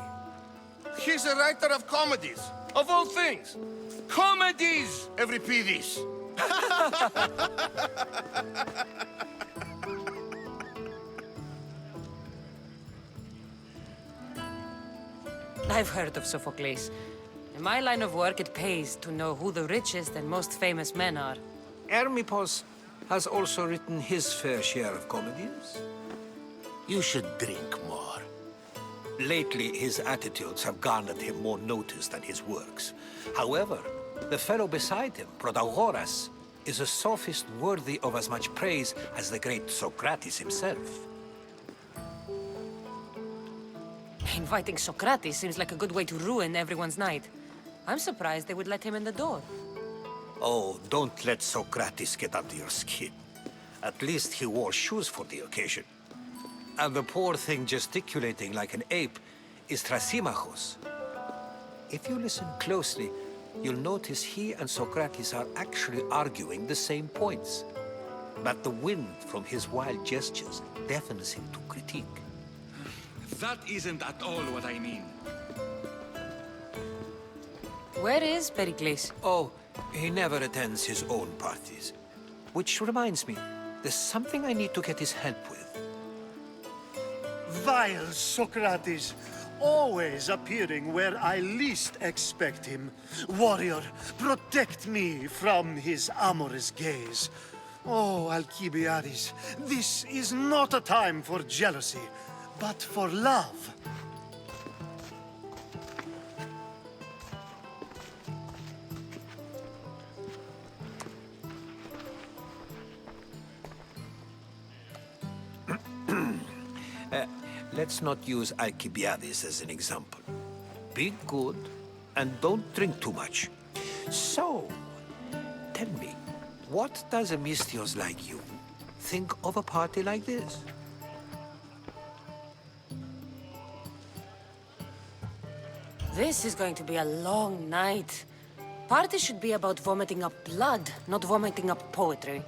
He's a writer of comedies, of all things. Comedies, Euripides. I've heard of Sophocles. In my line of work, it pays to know who the richest and most famous men are. Hermippos has also written his fair share of comedies. You should drink more. Lately, his attitudes have garnered him more notice than his works. However, the fellow beside him, Protagoras, is a sophist worthy of as much praise as the great Socrates himself. Inviting Socrates seems like a good way to ruin everyone's night. I'm surprised they would let him in the door. Oh, don't let Socrates get under your skin. At least he wore shoes for the occasion. And the poor thing gesticulating like an ape is Thrasymachos. If you listen closely, you'll notice he and Socrates are actually arguing the same points. But the wind from his wild gestures deafens him to critique. That isn't at all what I mean. Where is Pericles? Oh, he never attends his own parties. Which reminds me, there's something I need to get his help with. Vile Socrates, always appearing where I least expect him. Warrior, protect me from his amorous gaze. Oh, Alcibiades, this is not a time for jealousy, but for love. Let's not use Alcibiades as an example. Be good, and don't drink too much. So, tell me, what does a Misthios like you think of a party like this? This is going to be a long night. Party should be about vomiting up blood, not vomiting up poetry.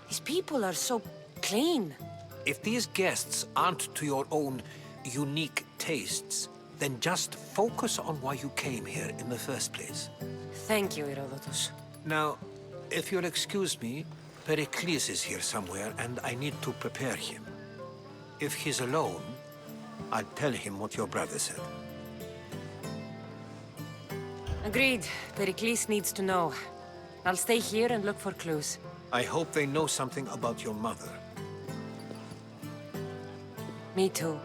These people are so clean. If these guests aren't to your own unique tastes, then just focus on why you came here in the first place. Thank you, Herodotus. Now, if you'll excuse me, Pericles is here somewhere, and I need to prepare him. If he's alone, I'll tell him what your brother said. Agreed. Pericles needs to know. I'll stay here and look for clues. I hope they know something about your mother. Me too.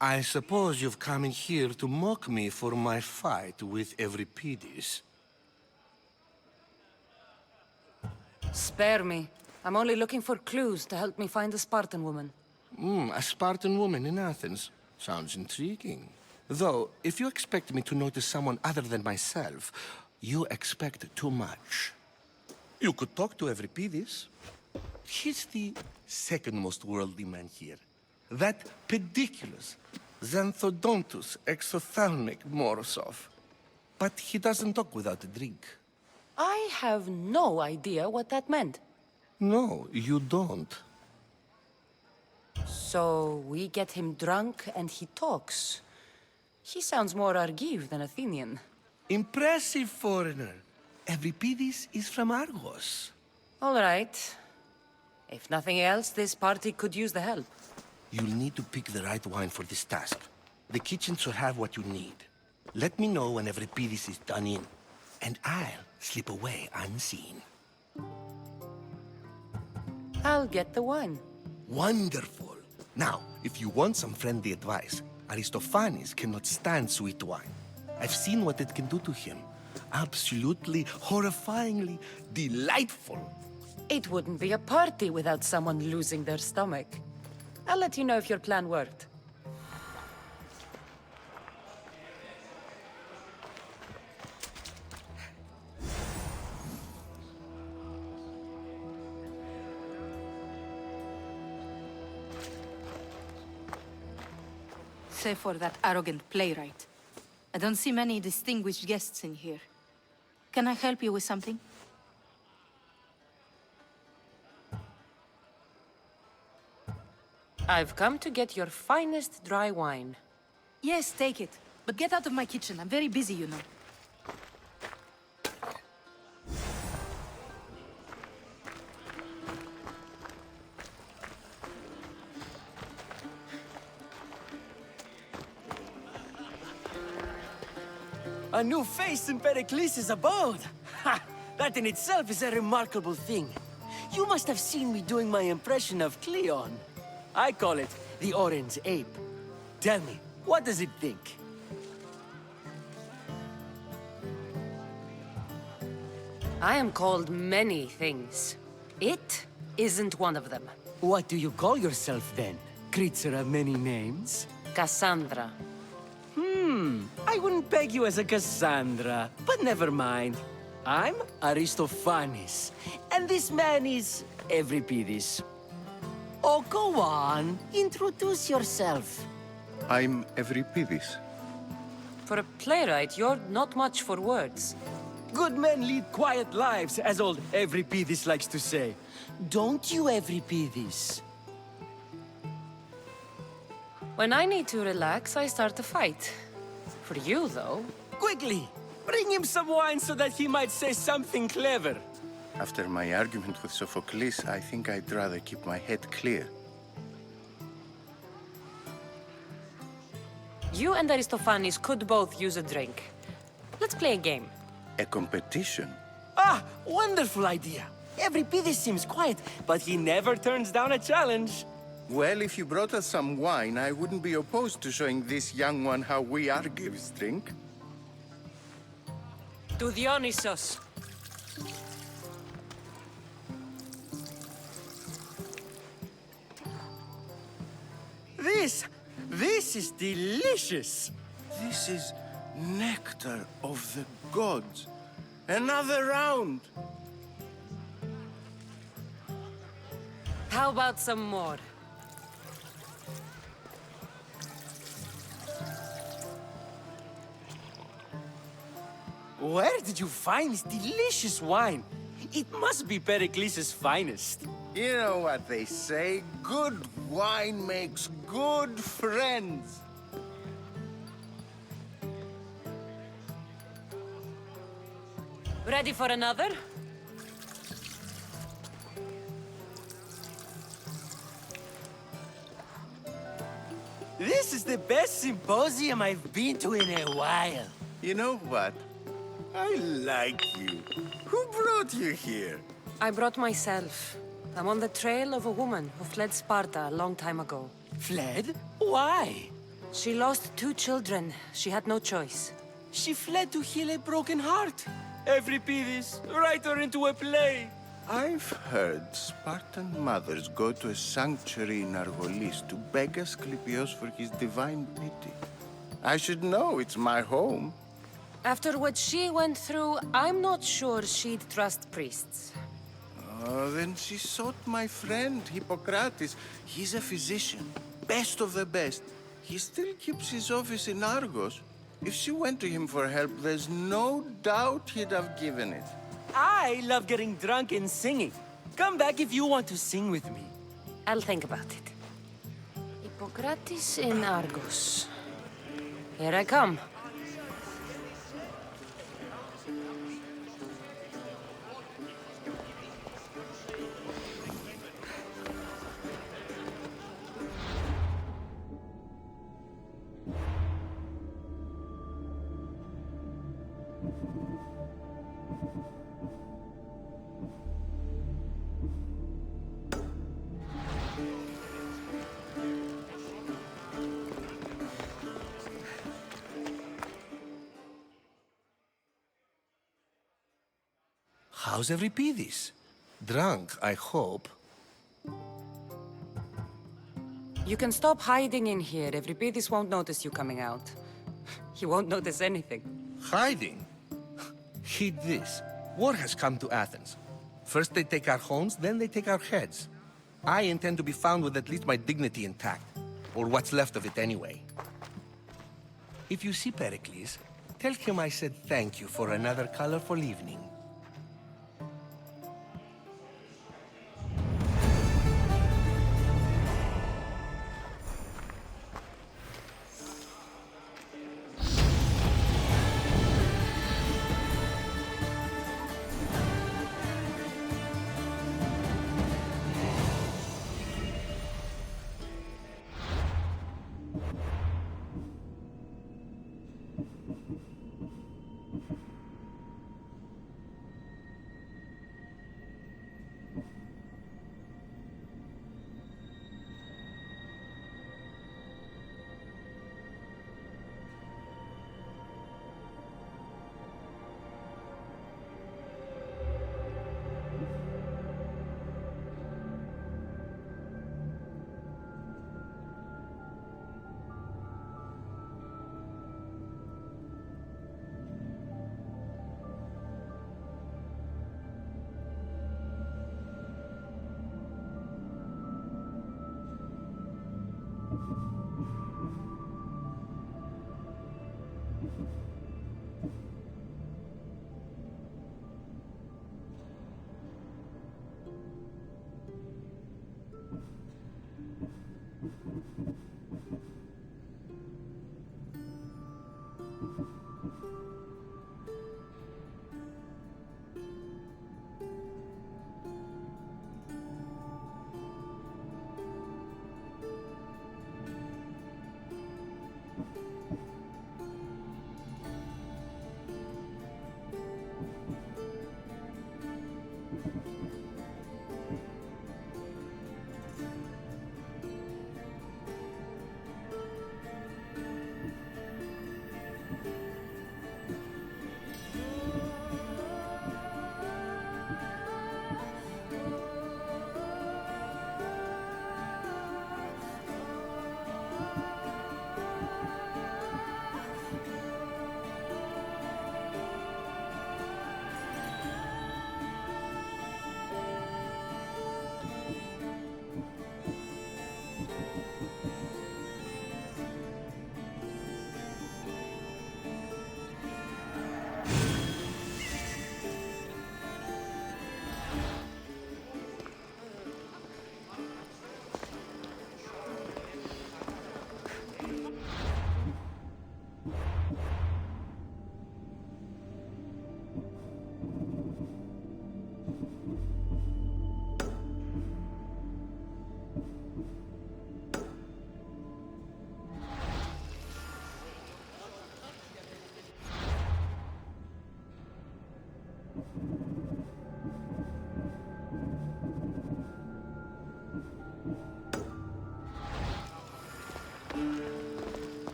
I suppose you've come in here to mock me for my fight with Euripides. Spare me. I'm only looking for clues to help me find a Spartan woman. A Spartan woman in Athens. Sounds intriguing. Though, if you expect me to notice someone other than myself, you expect too much. You could talk to Euripides. He's the second most worldly man here. That pediculous, xanthodontus, exophthalmic Morosov. But he doesn't talk without a drink. I have no idea what that meant. No, you don't. So we get him drunk and he talks. He sounds more Argive than Athenian. Impressive, foreigner. Euripides is from Argos. All right. If nothing else, this party could use the help. You'll need to pick the right wine for this task. The kitchen should have what you need. Let me know when Euripides is done in, and I'll slip away unseen. I'll get the wine. Wonderful. Now, if you want some friendly advice, Aristophanes cannot stand sweet wine. I've seen what it can do to him. Absolutely, horrifyingly delightful. It wouldn't be a party without someone losing their stomach. I'll let you know if your plan worked. Save for that arrogant playwright. I don't see many distinguished guests in here. Can I help you with something? I've come to get your finest dry wine. Yes, take it. But get out of my kitchen. I'm very busy, you know. A new face in Pericles' abode! Ha! That in itself is a remarkable thing. You must have seen me doing my impression of Cleon. I call it the Orange Ape. Tell me, what does it think? I am called many things. It isn't one of them. What do you call yourself then? Creature of many names? Kassandra. I wouldn't peg you as a Kassandra, but never mind. I'm Aristophanes, and this man is Euripides. Oh, go on. Introduce yourself. I'm Euripides. For a playwright, you're not much for words. Good men lead quiet lives, as old Euripides likes to say. Don't you, Euripides? When I need to relax, I start a fight. For you, though... Quickly! Bring him some wine so that he might say something clever. After my argument with Sophocles, I think I'd rather keep my head clear. You and Aristophanes could both use a drink. Let's play a game. A competition? Ah, wonderful idea. Euripides seems quiet, but he never turns down a challenge. Well, if you brought us some wine, I wouldn't be opposed to showing this young one how we Argives drink. To Dionysos. This is delicious. This is nectar of the gods. Another round. How about some more? Where did you find this delicious wine? It must be Pericles' finest. You know what they say, good wine makes good friends. Ready for another? This is the best symposium I've been to in a while. You know what? I like you. Who brought you here? I brought myself. I'm on the trail of a woman who fled Sparta a long time ago. Fled? Why? She lost 2 children. She had no choice. She fled to heal a broken heart. Euripides, write her into a play. I've heard Spartan mothers go to a sanctuary in Argolis to beg Asclepios for his divine pity. I should know, it's my home. After what she went through, I'm not sure she'd trust priests. Oh, then she sought my friend, Hippocrates. He's a physician, best of the best. He still keeps his office in Argos. If she went to him for help, there's no doubt he'd have given it. I love getting drunk and singing. Come back if you want to sing with me. I'll think about it. Hippocrates in Argos. Here I come. How's Euripides? Drunk, I hope. You can stop hiding in here. Euripides won't notice you coming out. He won't notice anything. Hiding? Heed this. War has come to Athens. First they take our homes, then they take our heads. I intend to be found with at least my dignity intact. Or what's left of it anyway. If you see Pericles, tell him I said thank you for another colorful evening.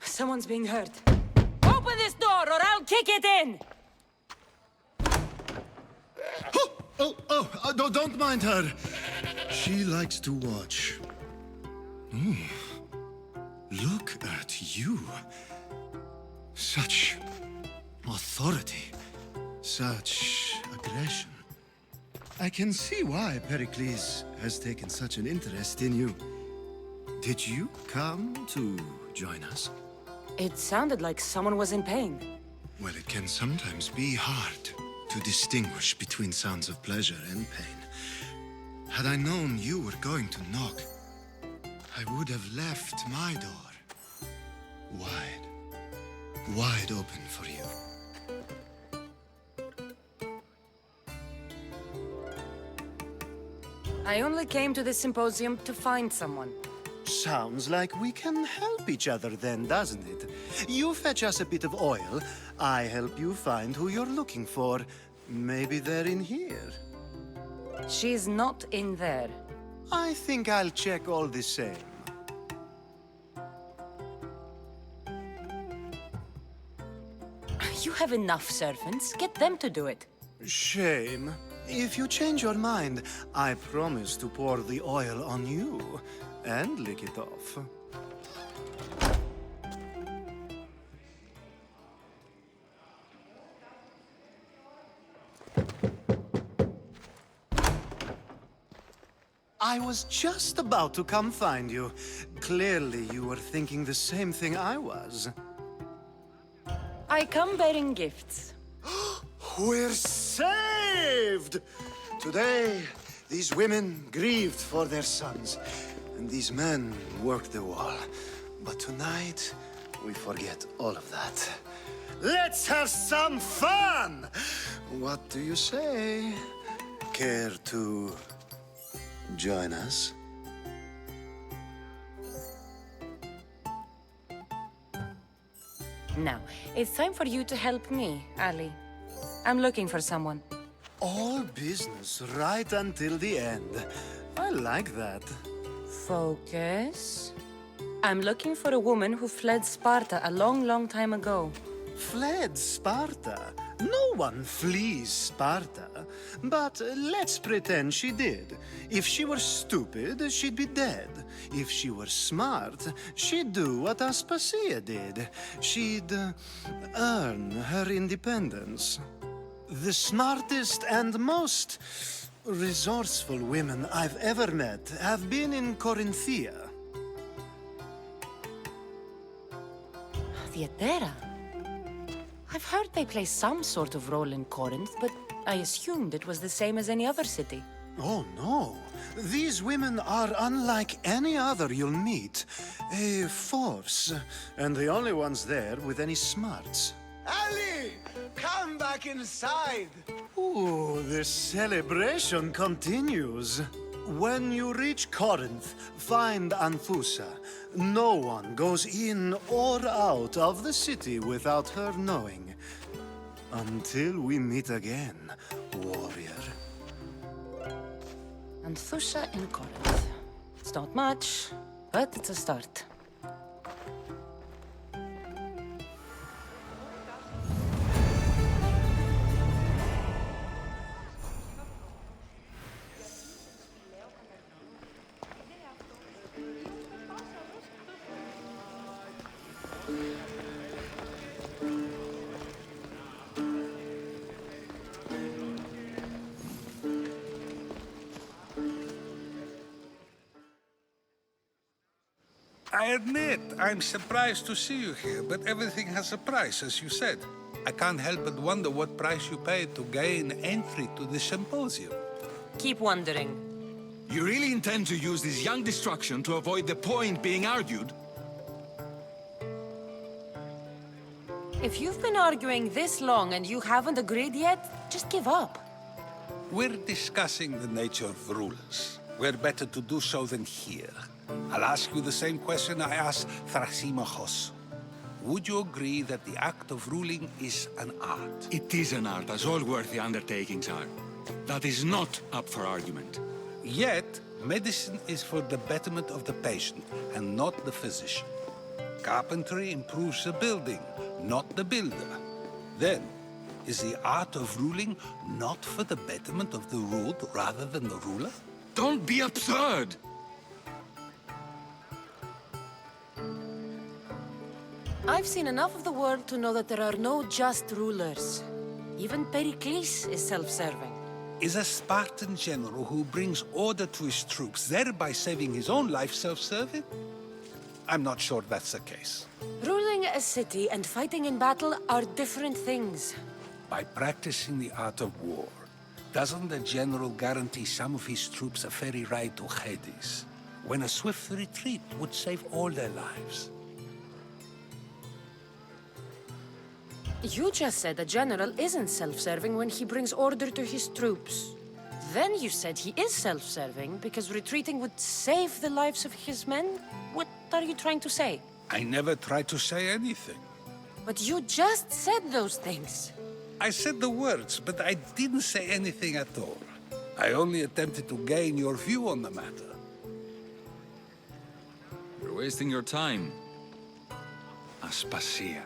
Someone's being hurt. Open this door or I'll kick it in! Don't mind her. She likes to watch. Look at you. Such authority. Such aggression. I can see why Pericles has taken such an interest in you. Did you come to join us? It sounded like someone was in pain. Well, it can sometimes be hard to distinguish between sounds of pleasure and pain. Had I known you were going to knock, I would have left my door wide open for you. I only came to this symposium to find someone. Sounds like we can help each other then, doesn't it? You fetch us a bit of oil, I help you find who you're looking for. Maybe they're in here. She's not in there. I think I'll check all the same. You have enough servants. Get them to do it. Shame. If you change your mind, I promise to pour the oil on you and lick it off. I was just about to come find you. Clearly, you were thinking the same thing I was. I come bearing gifts. We're saved! Today, these women grieved for their sons, and these men worked the wall. But tonight, we forget all of that. Let's have some fun! What do you say? Care to join us? Now, it's time for you to help me, Ali. I'm looking for someone. All business right until the end. I like that. Focus. I'm looking for a woman who fled Sparta a long time ago. Fled Sparta? No one flees Sparta. But let's pretend she did. If she were stupid, she'd be dead. If she were smart, she'd do what Aspasia did. She'd earn her independence. The smartest and most resourceful women I've ever met have been in Corinthia. Theatera? I've heard they play some sort of role in Corinth, but I assumed it was the same as any other city. Oh, no. These women are unlike any other you'll meet. A force, and the only ones there with any smarts. Ali! Come back inside! Ooh, the celebration continues. When you reach Corinth, find Anthusa. No one goes in or out of the city without her knowing. Until we meet again, warrior. Anthusa in Corinth. It's not much, but it's a start. I admit, I'm surprised to see you here, but everything has a price, as you said. I can't help but wonder what price you paid to gain entry to the symposium. Keep wondering. You really intend to use this young destruction to avoid the point being argued? If you've been arguing this long and you haven't agreed yet, just give up. We're discussing the nature of rulers. Where better to do so than here? I'll ask you the same question I asked Thrasymachos. Would you agree that the act of ruling is an art? It is an art, as all worthy undertakings are. That is not up for argument. Yet, Medicine is for the betterment of the patient and not the physician. Carpentry improves the building, not the builder. Then, is the art of ruling not for the betterment of the ruled rather than the ruler? Don't be absurd! I've seen enough of the world to know that there are no just rulers. Even Pericles is self-serving. Is a Spartan general who brings order to his troops, thereby saving his own life, self-serving? I'm not sure that's the case. Ruling a city and fighting in battle are different things. By practicing the art of war, doesn't the general guarantee some of his troops a ferry ride to Hades, when a swift retreat would save all their lives? You just said a general isn't self-serving when he brings order to his troops. Then you said he is self-serving because retreating would save the lives of his men? What are you trying to say? I never tried to say anything. But you just said those things. I said the words, but I didn't say anything at all. I only attempted to gain your view on the matter. You're wasting your time. Aspasia.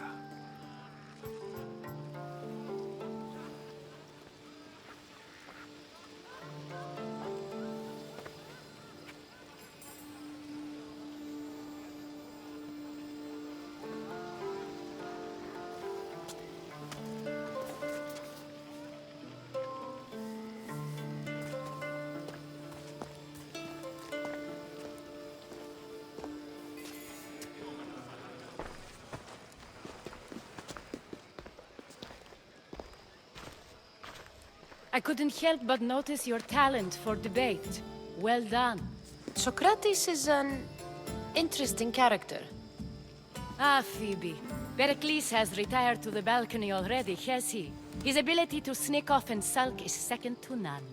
I couldn't help but notice your talent for debate. Well done. Socrates is an interesting character. Ah, Phoebe. Pericles has retired to the balcony already, has he? His ability to sneak off and sulk is second to none.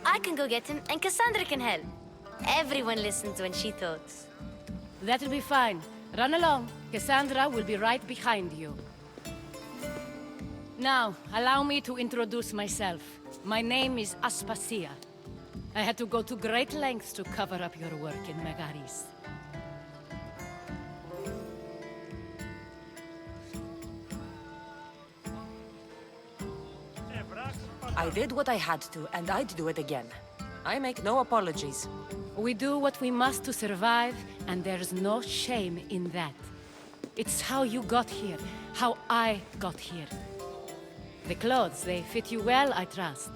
I can go get him, and Kassandra can help. Everyone listens when she talks. That'll be fine. Run along. Kassandra will be right behind you. Now, allow me to introduce myself. My name is Aspasia. I had to go to great lengths to cover up your work in Megaris. I did what I had to, and I'd do it again. I make no apologies. We do what we must to survive, and there's no shame in that. It's how you got here, how I got here. The clothes, they fit you well, I trust.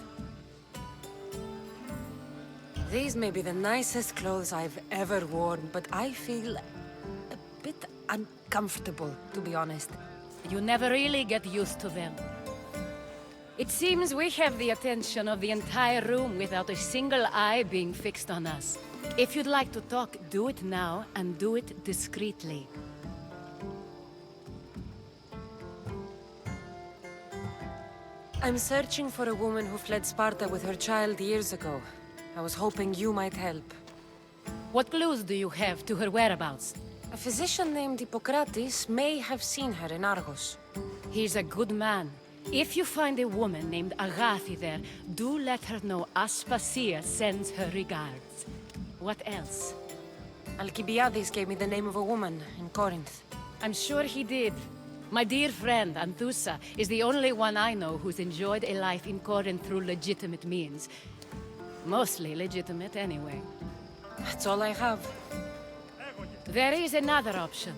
These may be the nicest clothes I've ever worn, but I feel a bit uncomfortable, to be honest. You never really get used to them. It seems we have the attention of the entire room without a single eye being fixed on us. If you'd like to talk, do it now, and do it discreetly. I'm searching for a woman who fled Sparta with her child years ago. I was hoping you might help. What clues do you have to her whereabouts? A physician named Hippocrates may have seen her in Argos. He's a good man. If you find a woman named Agathi there, do let her know Aspasia sends her regards. What else? Alcibiades gave me the name of a woman in Corinth. I'm sure he did. My dear friend, Anthusa, is the only one I know who's enjoyed a life in Corinth through legitimate means. Mostly legitimate, anyway. That's all I have. There is another option.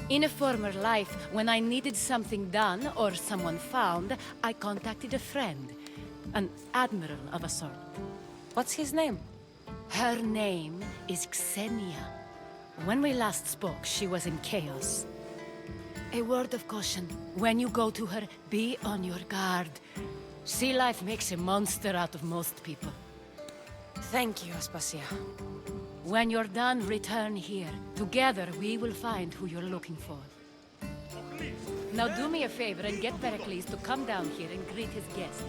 In a former life, when I needed something done or someone found, I contacted a friend. An admiral of a sort. What's his name? Her name is Xenia. When we last spoke, she was in chaos. A word of caution. When you go to her, be on your guard. Sea life makes a monster out of most people. Thank you, Aspasia. When you're done, return here. Together, we will find who you're looking for. Now do me a favor and get Pericles to come down here and greet his guests.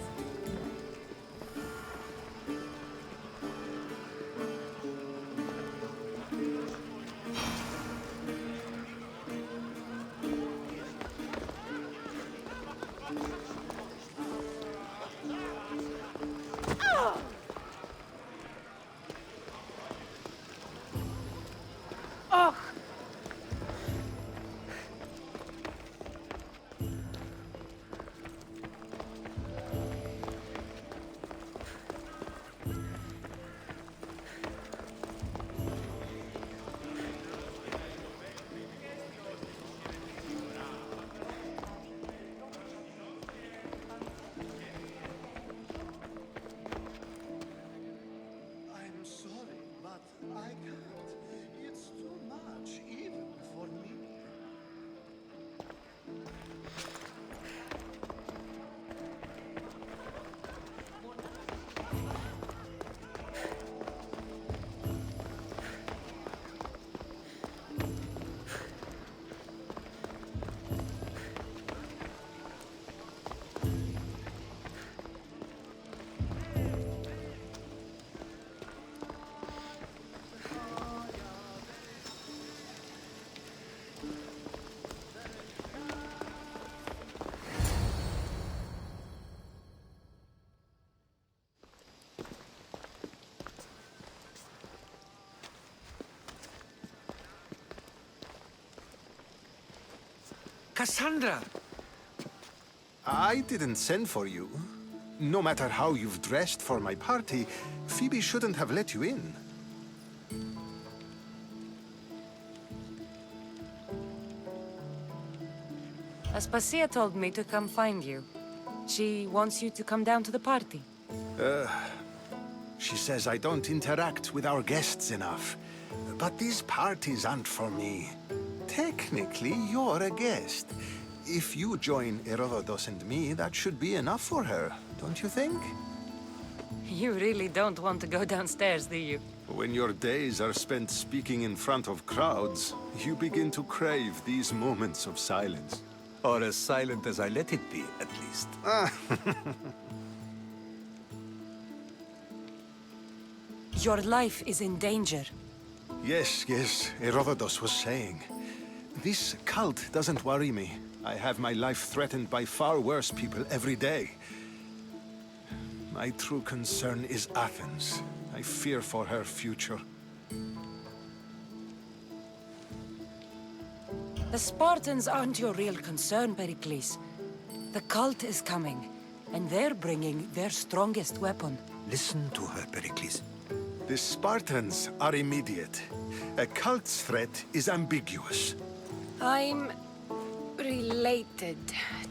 Kassandra! I didn't send for you. No matter how you've dressed for my party, Phoebe shouldn't have let you in. Aspasia told me to come find you. She wants you to come down to the party. She says I don't interact with our guests enough. But these parties aren't for me. Technically, you're a guest. If you join Herodotus and me, that should be enough for her, don't you think? You really don't want to go downstairs, do you? When your days are spent speaking in front of crowds, you begin to crave these moments of silence. Or as silent as I let it be, at least. Your life is in danger. Yes, Herodotus was saying. This cult doesn't worry me. I have my life threatened by far worse people every day. My true concern is Athens. I fear for her future. The Spartans aren't your real concern, Pericles. The cult is coming, and they're bringing their strongest weapon. Listen to her, Pericles. The Spartans are immediate. A cult's threat is ambiguous. I'm related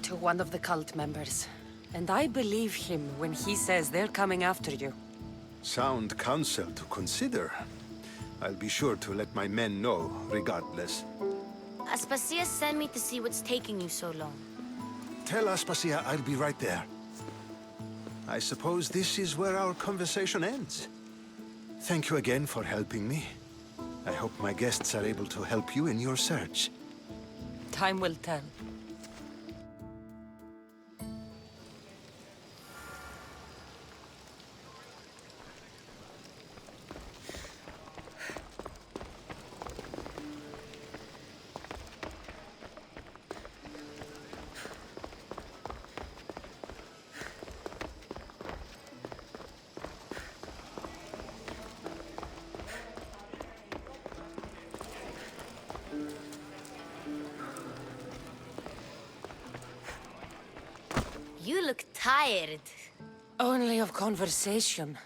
to one of the cult members, and I believe him when he says they're coming after you. Sound counsel to consider. I'll be sure to let my men know, regardless. Aspasia sent me to see what's taking you so long. Tell Aspasia I'll be right there. I suppose this is where our conversation ends. Thank you again for helping me. I hope my guests are able to help you in your search. Time will tell. You look tired. Only of conversation.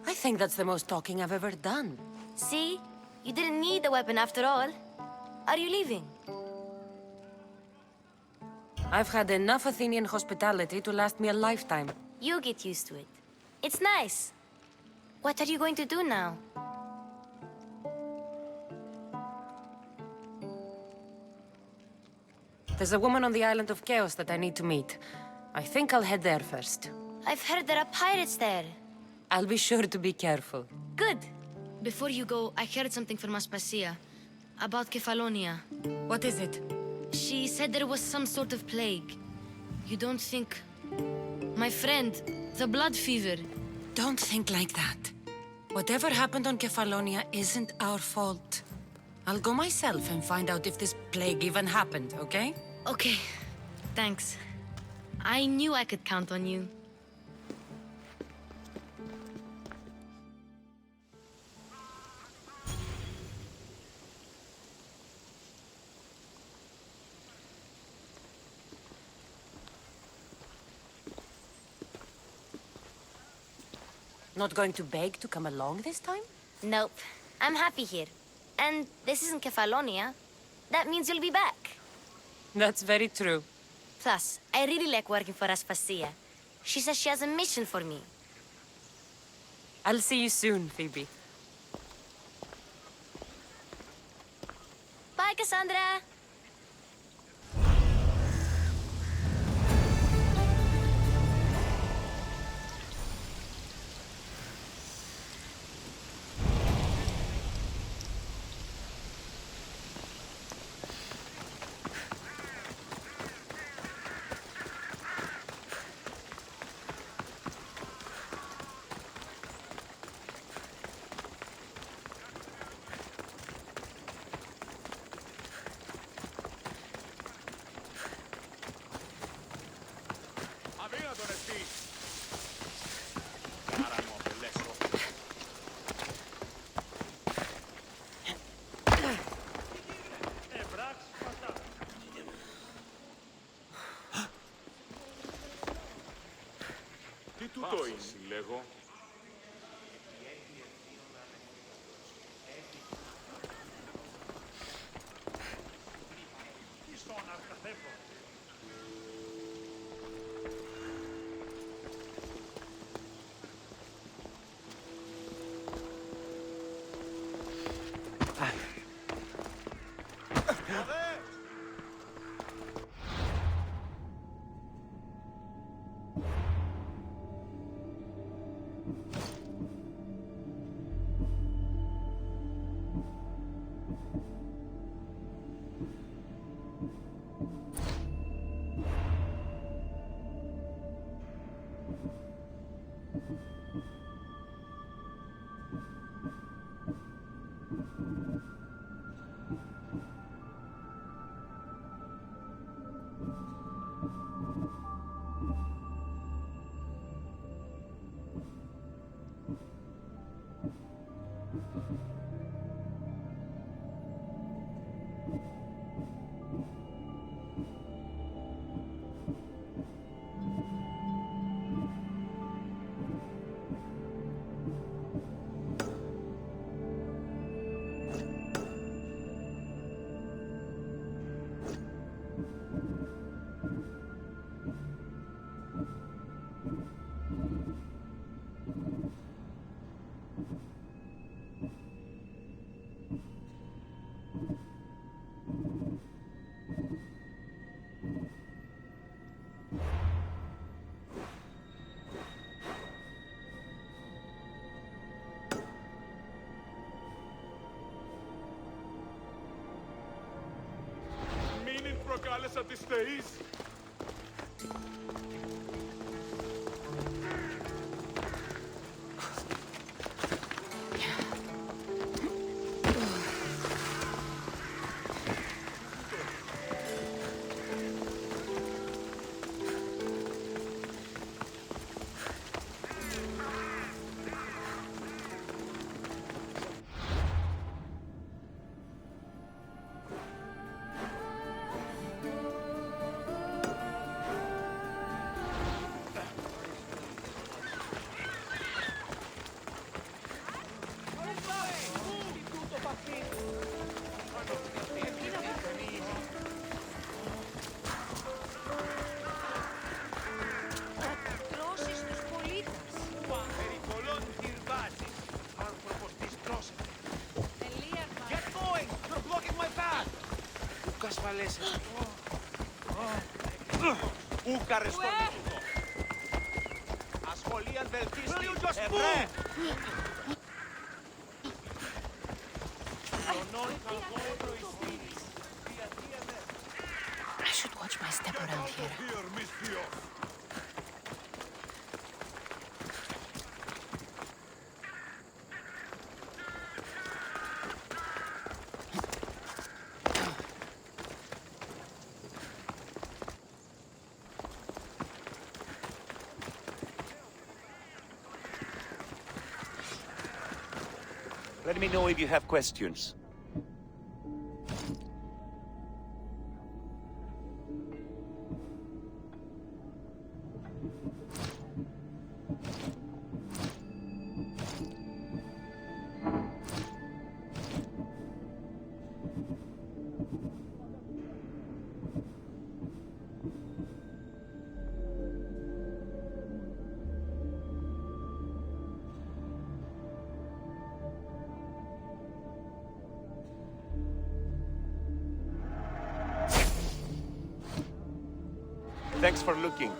I think that's the most talking I've ever done. See? You didn't need the weapon after all. Are you leaving? I've had enough Athenian hospitality to last me a lifetime. You get used to it. It's nice. What are you going to do now? There's a woman on the island of Chaos that I need to meet. I think I'll head there first. I've heard there are pirates there. I'll be sure to be careful. Good. Before you go, I heard something from Aspasia. About Kefalonia. What is it? She said there was some sort of plague. You don't think... My friend, the blood fever. Don't think like that. Whatever happened on Kefalonia isn't our fault. I'll go myself and find out if this plague even happened, okay? Okay. Thanks. I knew I could count on you. Not going to beg to come along this time? Nope. I'm happy here. And this isn't Kefalonia. That means you'll be back. That's very true. Plus, I really like working for Aspasia. She says she has a mission for me. I'll see you soon, Phoebe. Bye, Kassandra! τούτο είναι, λέγω. Προκάλεσα τις θεείς. Ουκαρεστόν τούτο. Ασχολίαν βελτίστη. Ευρέ. I should watch my step around here. Let me know if you have questions. Thanks for looking.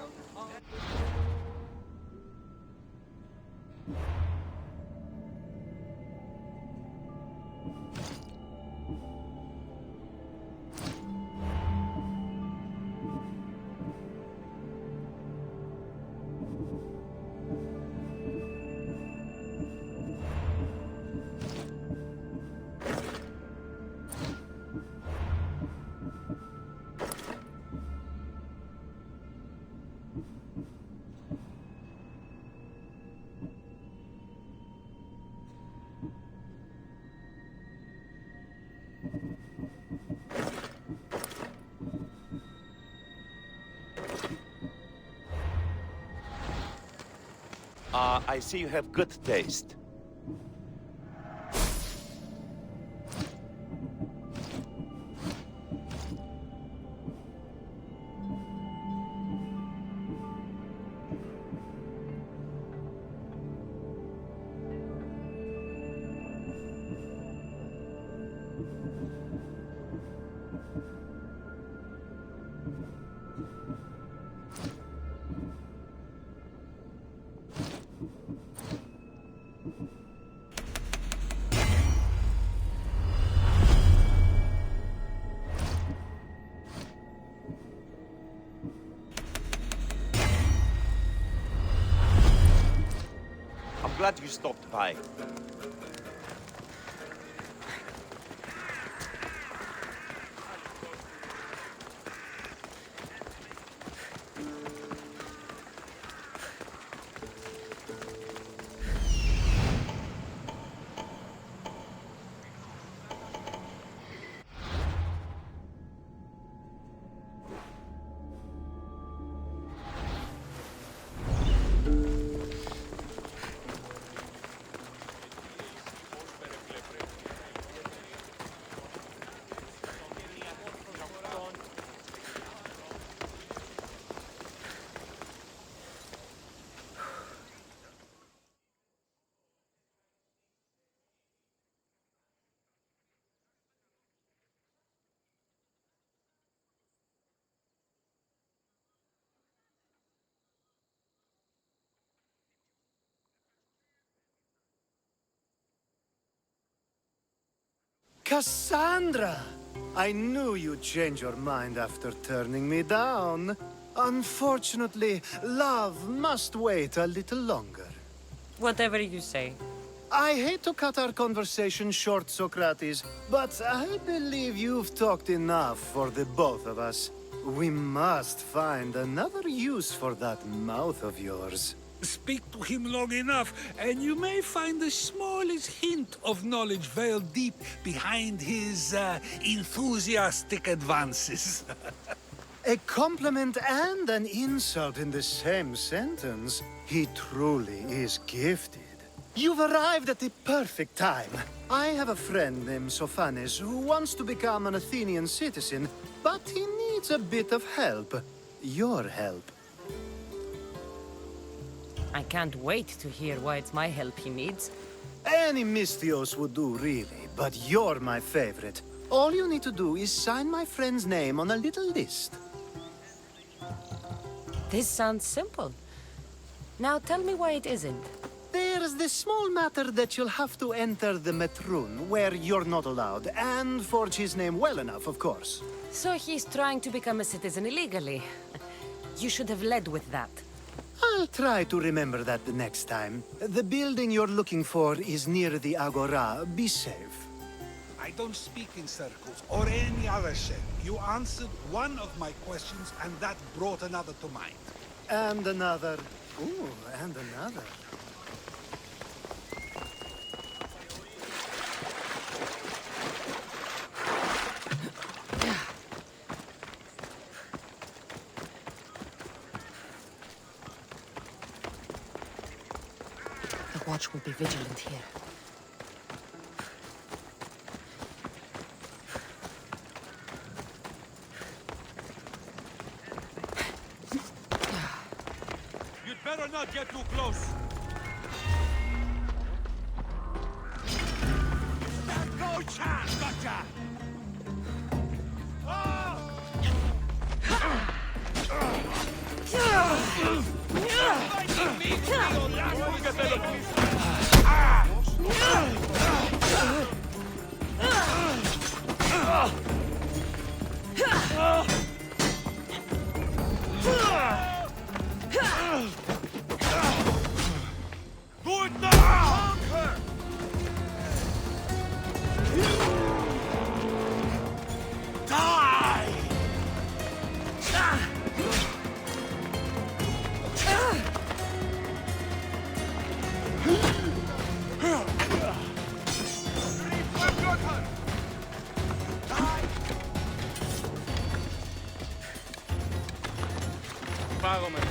I see you have good taste. I'm glad you stopped by. Kassandra! I knew you'd change your mind after turning me down. Unfortunately, love must wait a little longer. Whatever you say. I hate to cut our conversation short, Socrates, but I believe you've talked enough for the both of us. We must find another use for that mouth of yours. Speak to him long enough, and you may find the smallest hint of knowledge veiled deep behind his enthusiastic advances. A compliment and an insult in the same sentence. He truly is gifted. You've arrived at the perfect time. I have a friend named Sophanes who wants to become an Athenian citizen, but he needs a bit of help. Your help. I can't wait to hear why it's my help he needs. Any Mystios would do, really, but you're my favorite. All you need to do is sign my friend's name on a little list. This sounds simple. Now tell me why it isn't. There's the small matter that you'll have to enter the Metroon, where you're not allowed, and forge his name well enough, of course. So he's trying to become a citizen illegally. You should have led with that. I'll try to remember that the next time. The building you're looking for is near the Agora. Be safe. I don't speak in circles or any other shape. You answered one of my questions, and that brought another to mind. And another. Ooh, and another. The watch will be vigilant here. You'd better not get too close. No chance! Gotcha! Do it now! Die! Πάγομαι.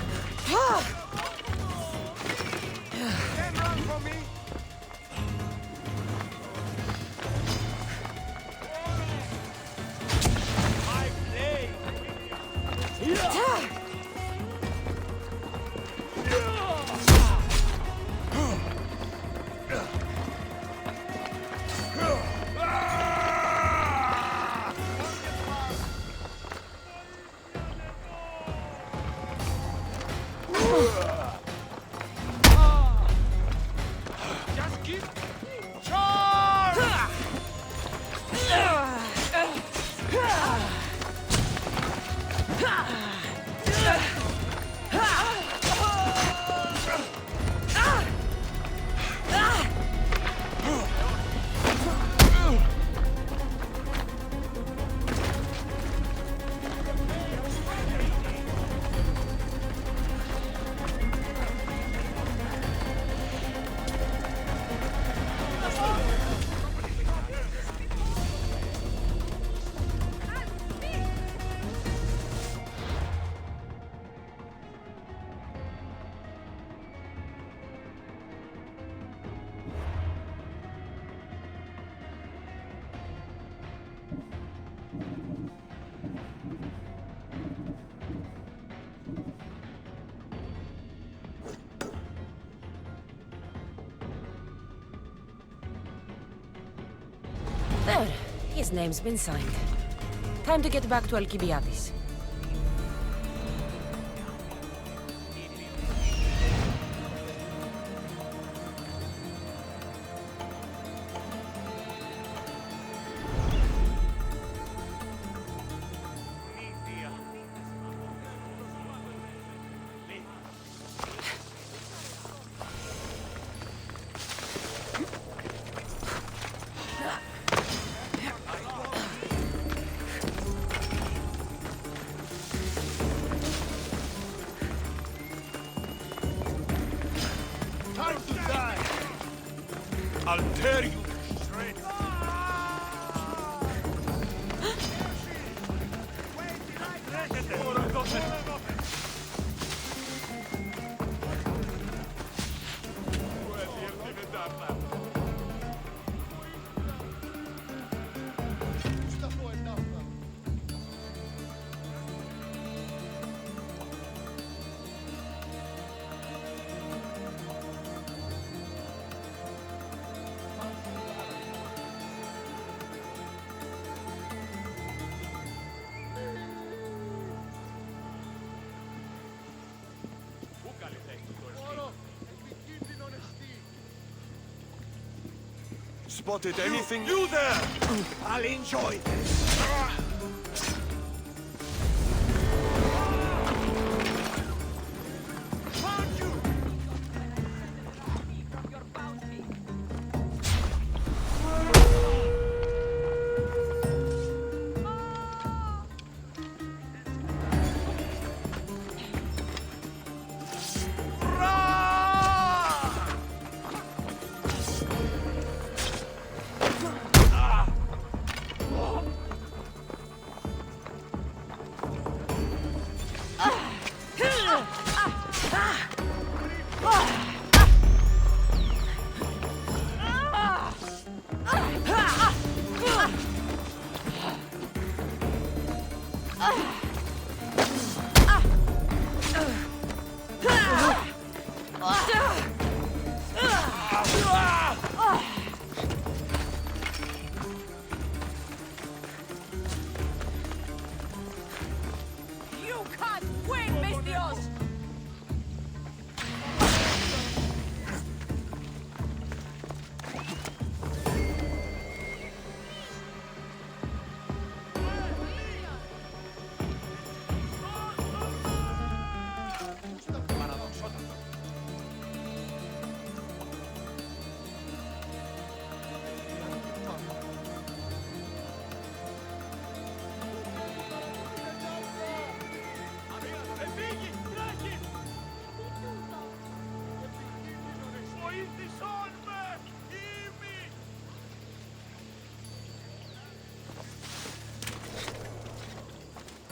Sophanis' name's been signed. Time to get back to Alcibiades. I'll tear you! Spotted anything? You there! I'll enjoy this!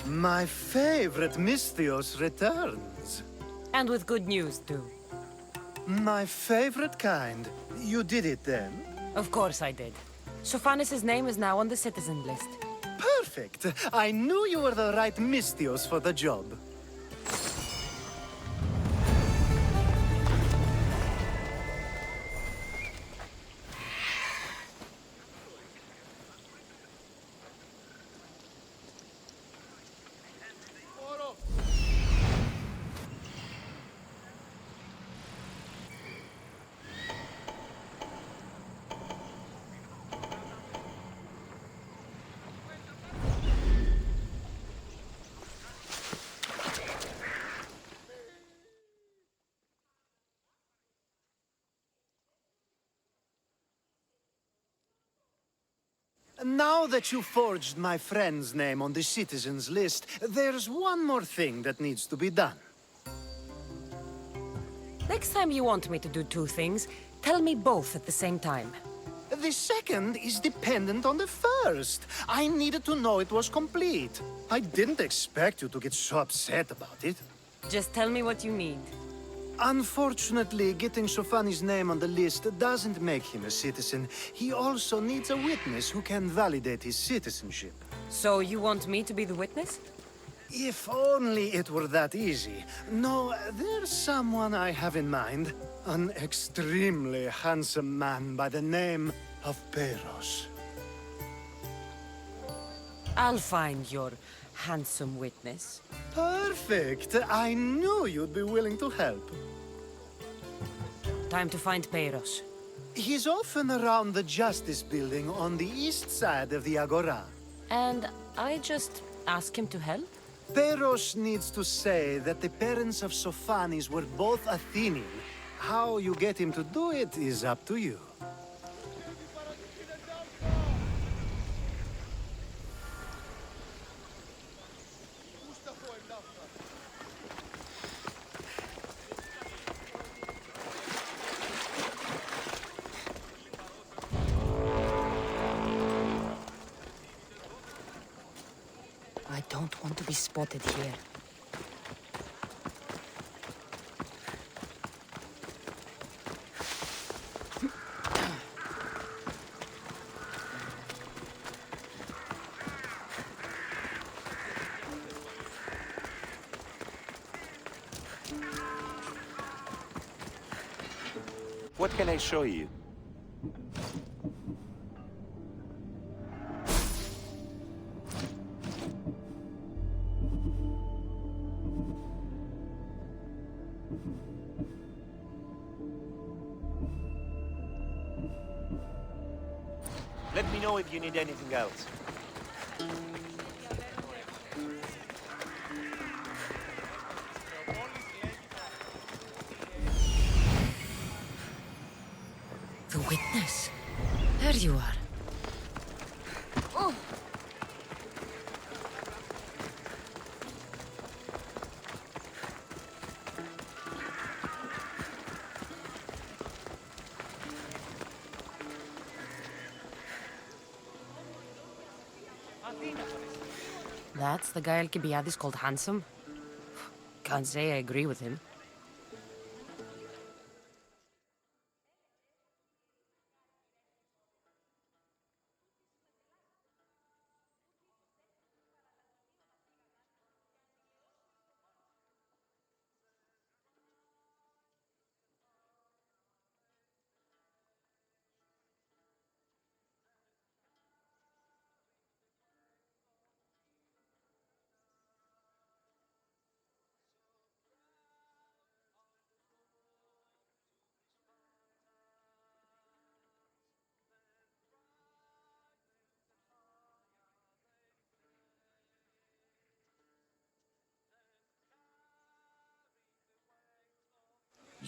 My favorite Misthios returns. And with good news, too. My favorite kind. You did it then? Of course I did. Sophanis' name is now on the citizen list. Perfect. I knew you were the right Misthios for the job. Now that you forged my friend's name on the citizens list, there's one more thing that needs to be done. Next time you want me to do two things, tell me both at the same time. The second is dependent on the first. I needed to know it was complete. I didn't expect you to get so upset about it. Just tell me what you need. Unfortunately, getting Sophanis' name on the list doesn't make him a citizen. He also needs a witness who can validate his citizenship. So you want me to be the witness? If only it were that easy. No, there's someone I have in mind. An extremely handsome man by the name of Peros. I'll find your handsome witness. Perfect. I knew you'd be willing to help. Time to find Peiros. He's often around the Justice Building on the east side of the Agora. And I just ask him to help? Peiros needs to say that the parents of Sophanis were both Athenian. How you get him to do it is up to you. I don't want to be spotted here. What can I show you? Let me know if you need anything else. The witness. There you are. Oh. That's the guy Alcibiades called handsome? Can't say I agree with him.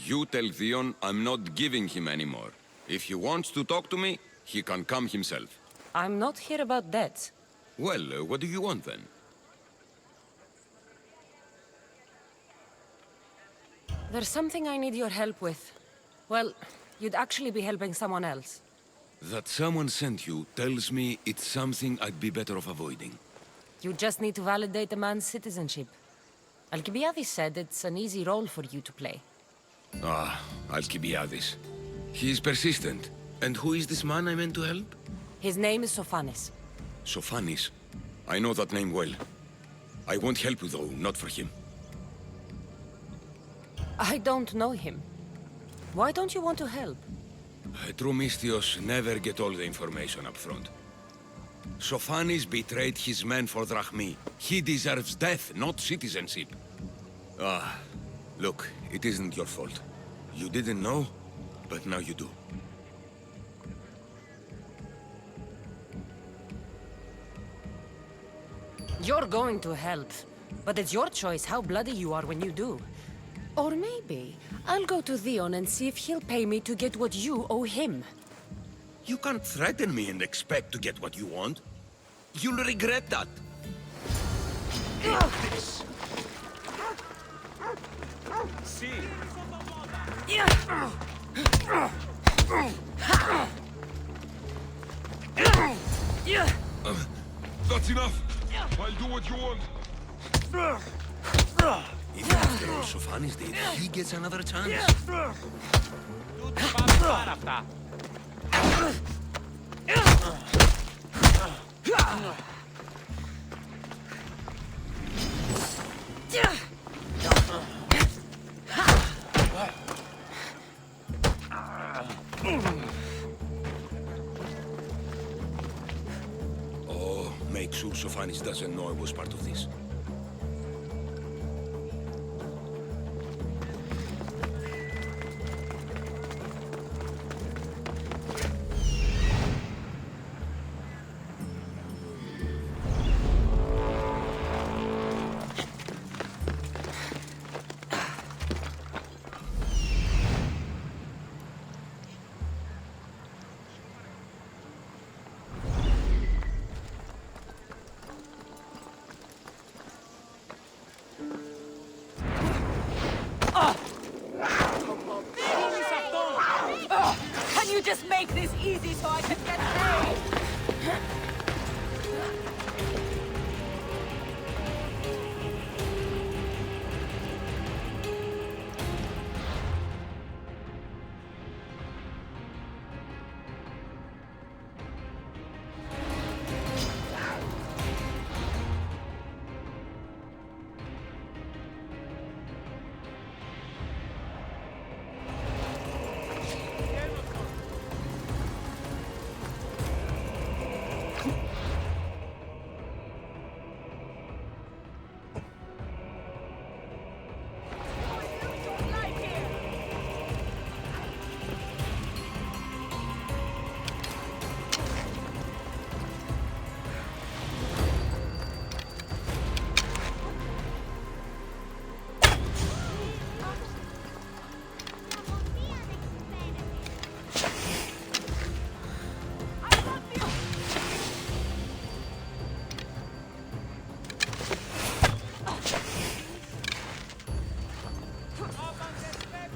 You tell Theon I'm not giving him anymore. If he wants to talk to me, he can come himself. I'm not here about debts. Well, what do you want then? There's something I need your help with. Well, you'd actually be helping someone else. That someone sent you tells me it's something I'd be better off avoiding. You just need to validate a man's citizenship. Alcibiades said it's an easy role for you to play. Ah, Alcibiades. He's persistent. And who is this man I meant to help? His name is Sophanis. Sophanis. I know that name well. I won't help you though, not for him. I don't know him. Why don't you want to help? True Mystios never get all the information up front. Sophanis betrayed his men for Drachmi. He deserves death, not citizenship. Ah, look, it isn't your fault. You didn't know, but now you do. You're going to help, but it's your choice how bloody you are when you do. Or maybe I'll go to Theon and see if he'll pay me to get what you owe him. You can't threaten me and expect to get what you want. You'll regret that. Eat this. See. That's enough. I'll do what you want. If after all Sophanis did, he gets another chance. Oh, make sure sure Sophanis doesn't know I was part of this. Can you just make this easy so I can get paid?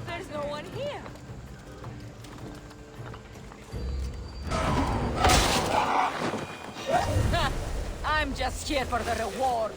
There's no one here. I'm just here for the reward.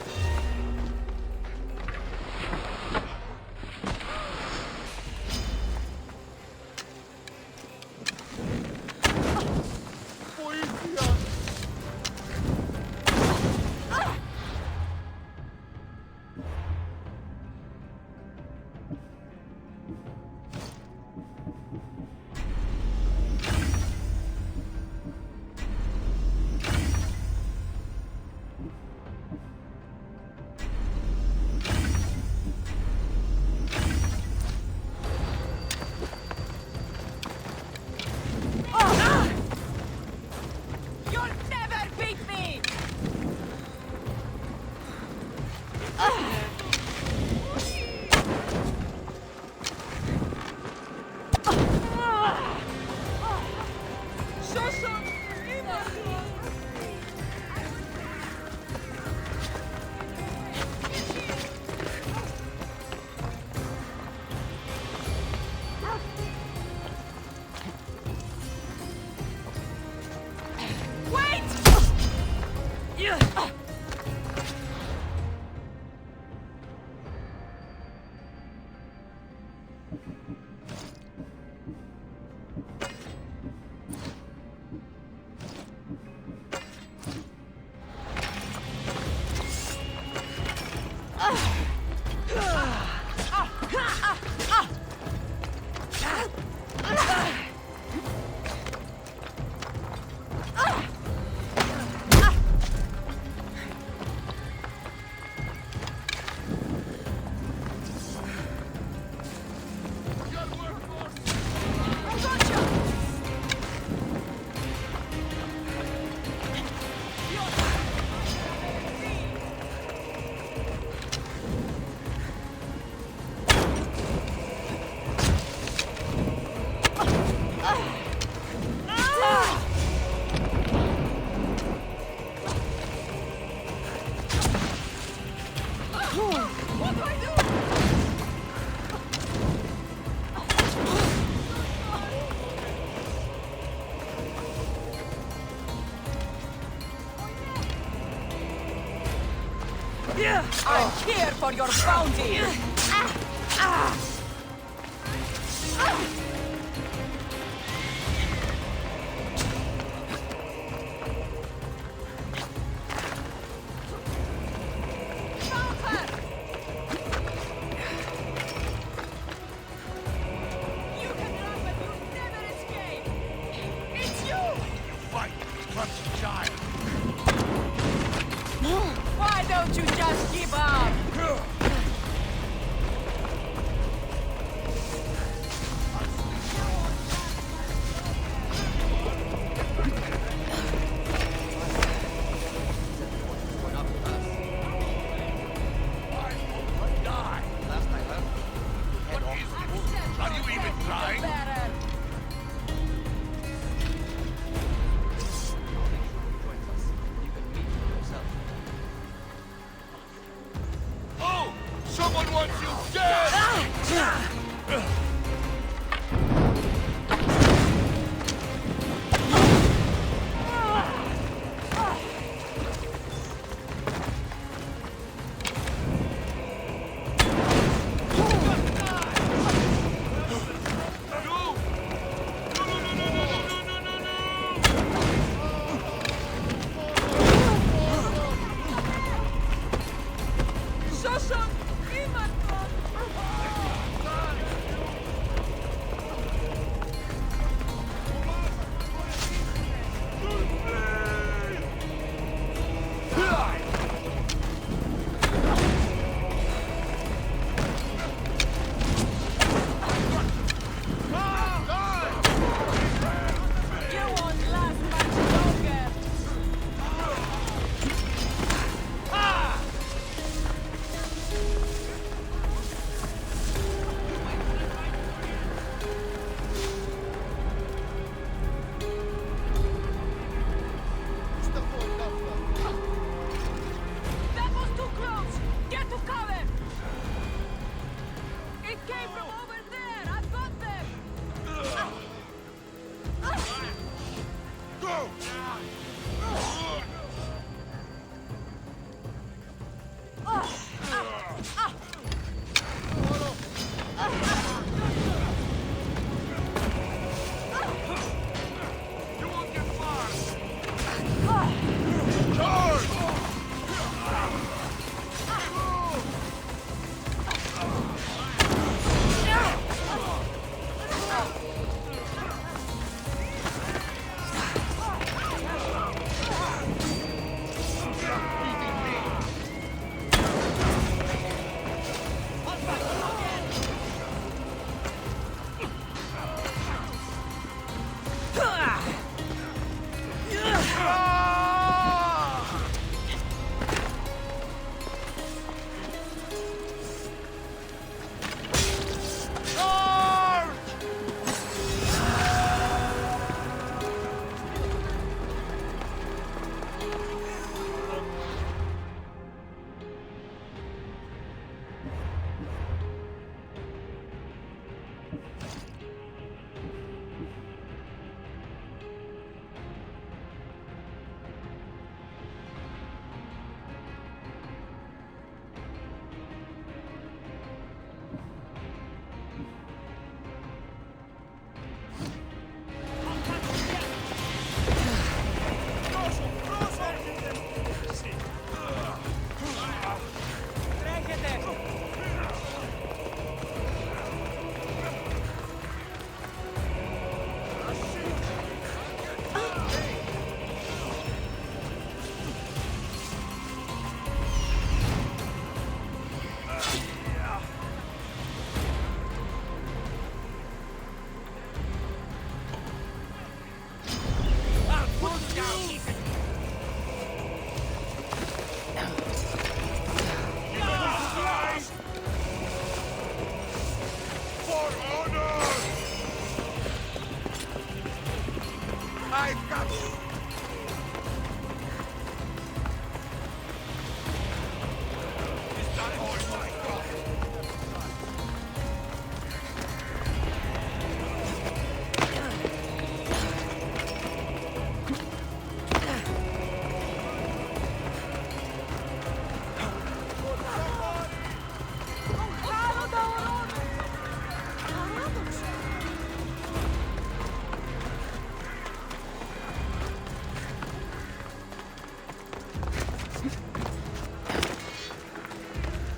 I'm here for your bounty!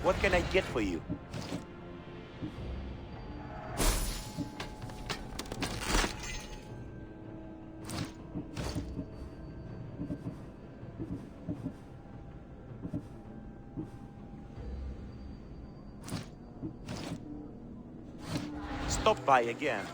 What can I get for you? Stop by again.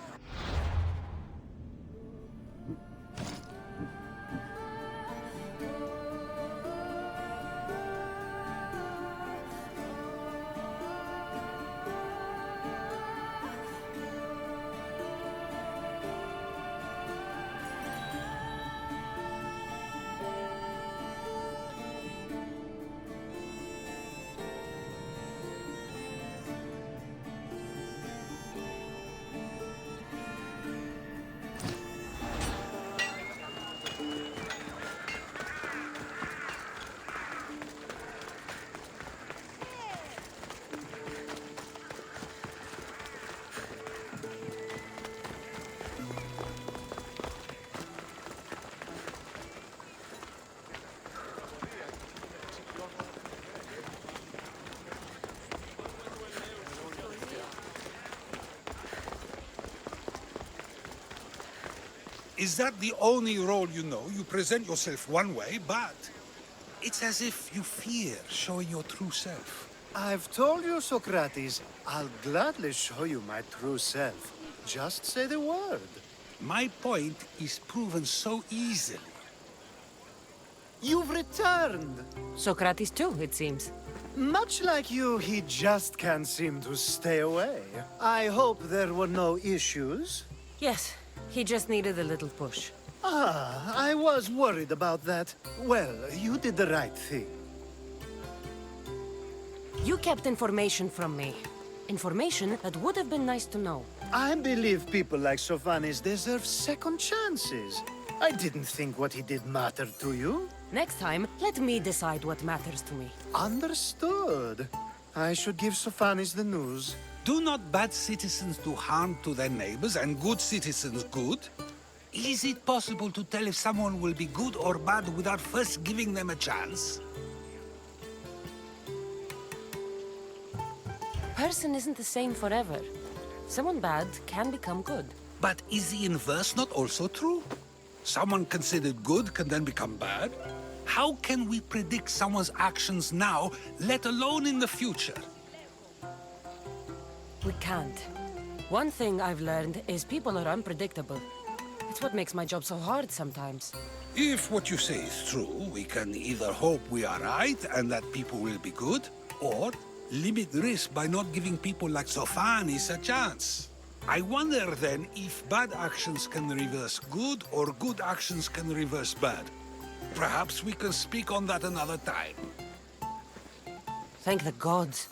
Is that the only role you know? You present yourself one way, but it's as if you fear showing your true self. I've told you, Socrates, I'll gladly show you my true self. Just say the word. My point is proven so easily. You've returned! Socrates too, it seems. Much like you, he just can't seem to stay away. I hope there were no issues. Yes, he just needed a little push. Ah, I was worried about that. Well, you did the right thing. You kept information from me. Information that would have been nice to know. I believe people like Sophanis deserve second chances. I didn't think what he did mattered to you. Next time, let me decide what matters to me. Understood. I should give Sophanis the news. Do not bad citizens do harm to their neighbors and good citizens good? Is it possible to tell if someone will be good or bad without first giving them a chance? Person isn't the same forever. Someone bad can become good. But is the inverse not also true? Someone considered good can then become bad? How can we predict someone's actions now, let alone in the future? We can't. One thing I've learned is people are unpredictable. It's what makes my job so hard sometimes. If what you say is true, we can either hope we are right and that people will be good, or limit risk by not giving people like Sophanis a chance. I wonder then if bad actions can reverse good or good actions can reverse bad. Perhaps we can speak on that another time. Thank the gods.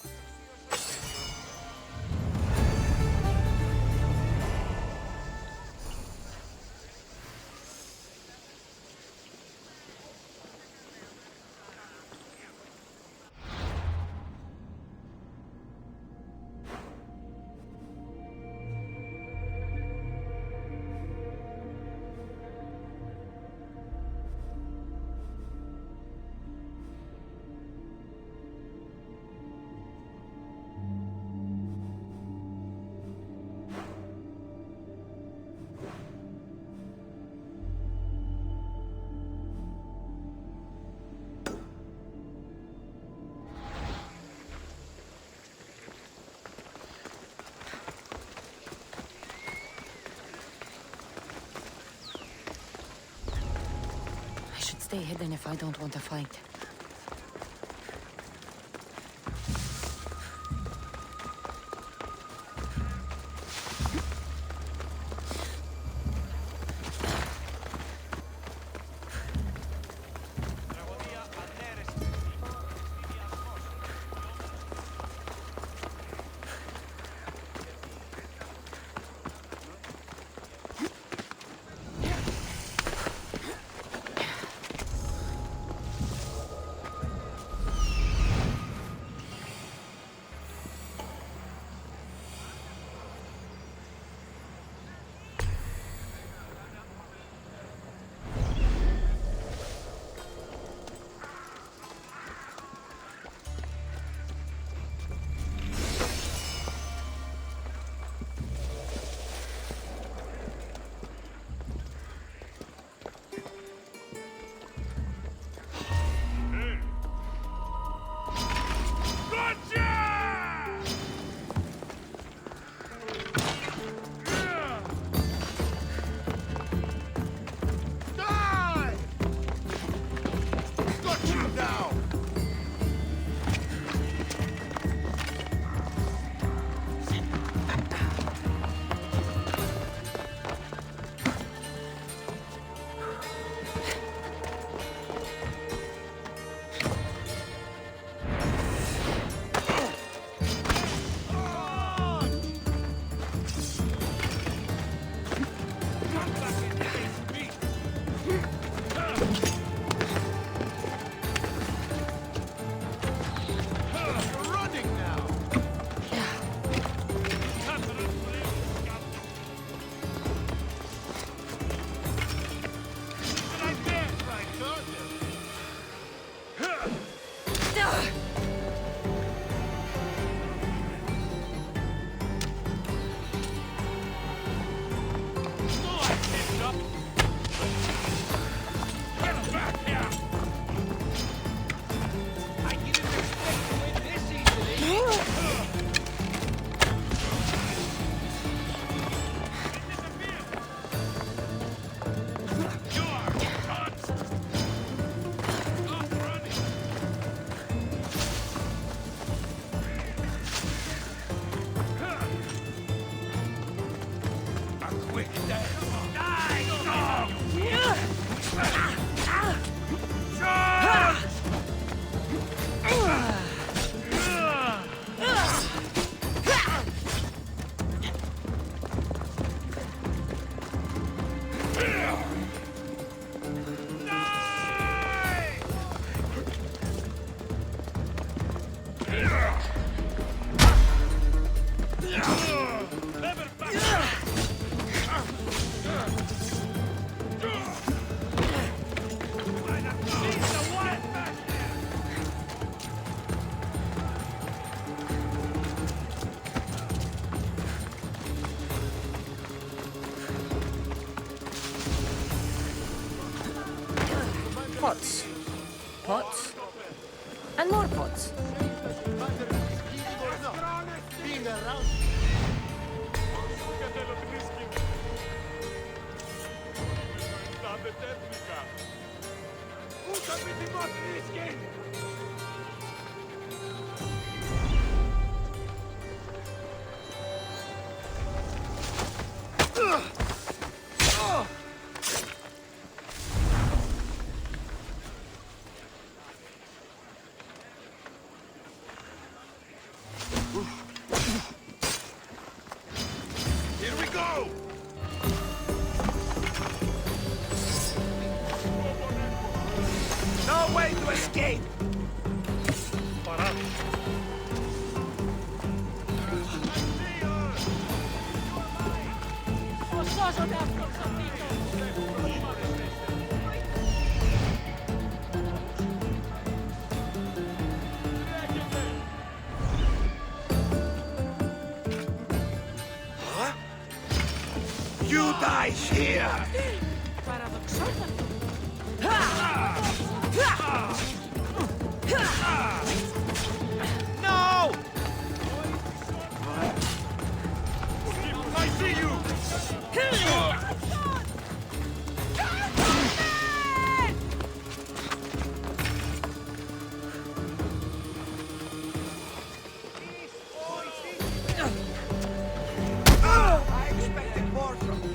Stay hidden if I don't want to fight. Pots. Pots. And more pots. Here we go! No way to escape! Huh? You die here! No! I see you! I expected more from you.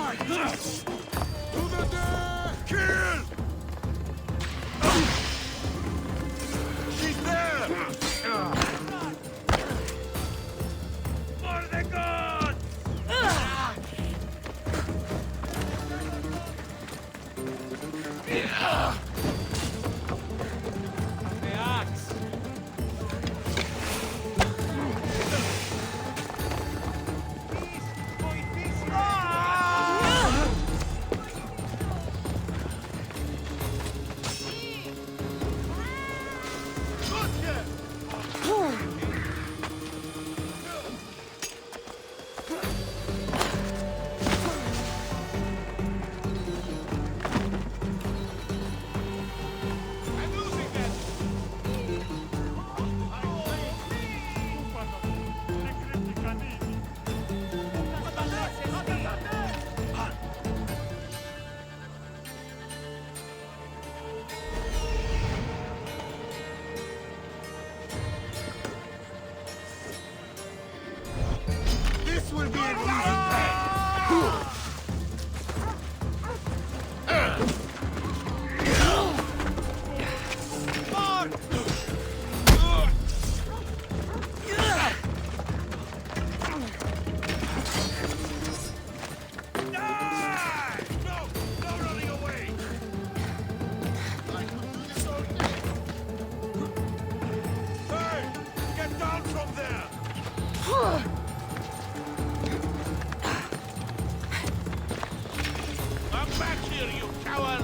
Kill! She's there! For the gods! The axe! This will be an easy pay! Get down from there! Come back here, you coward!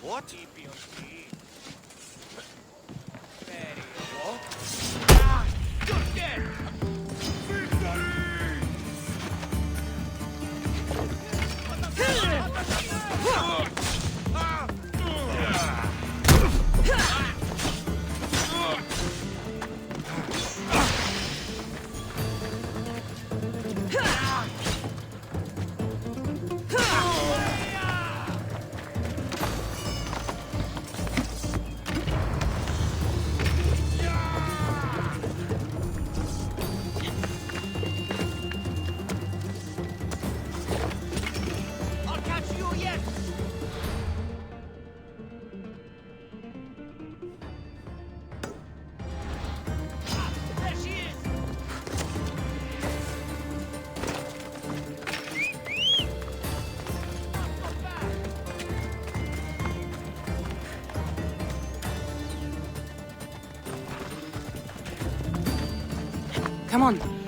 What? Come on.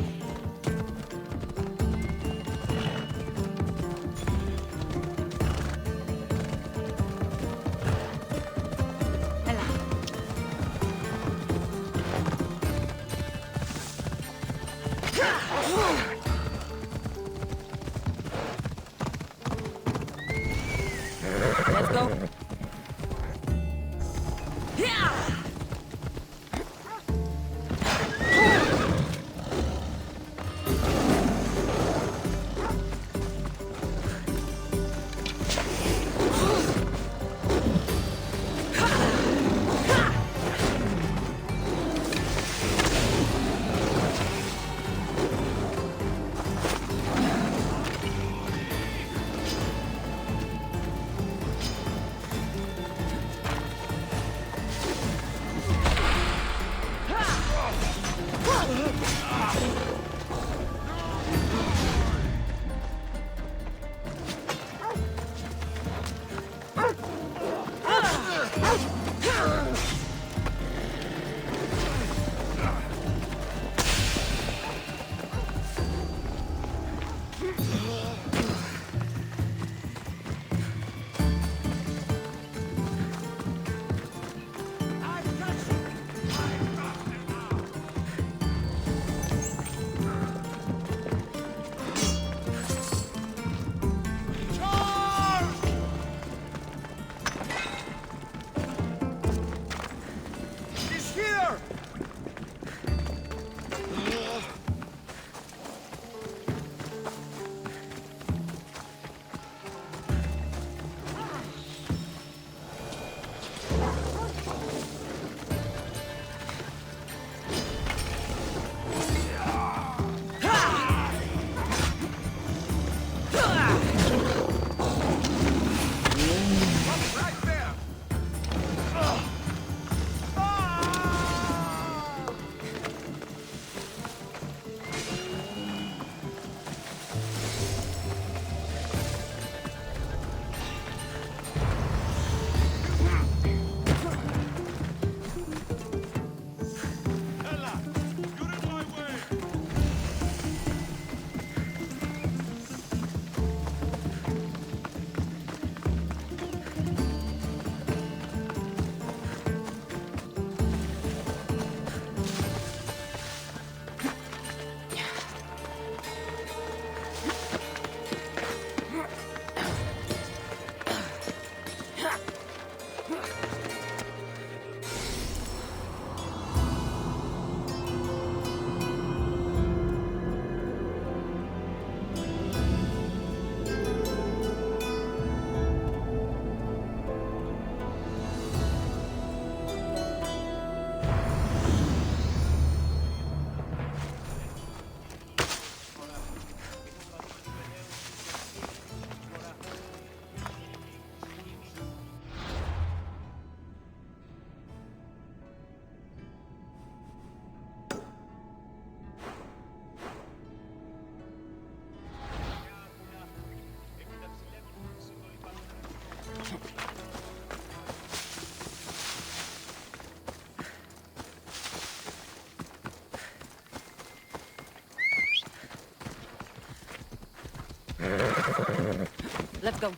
Let's go.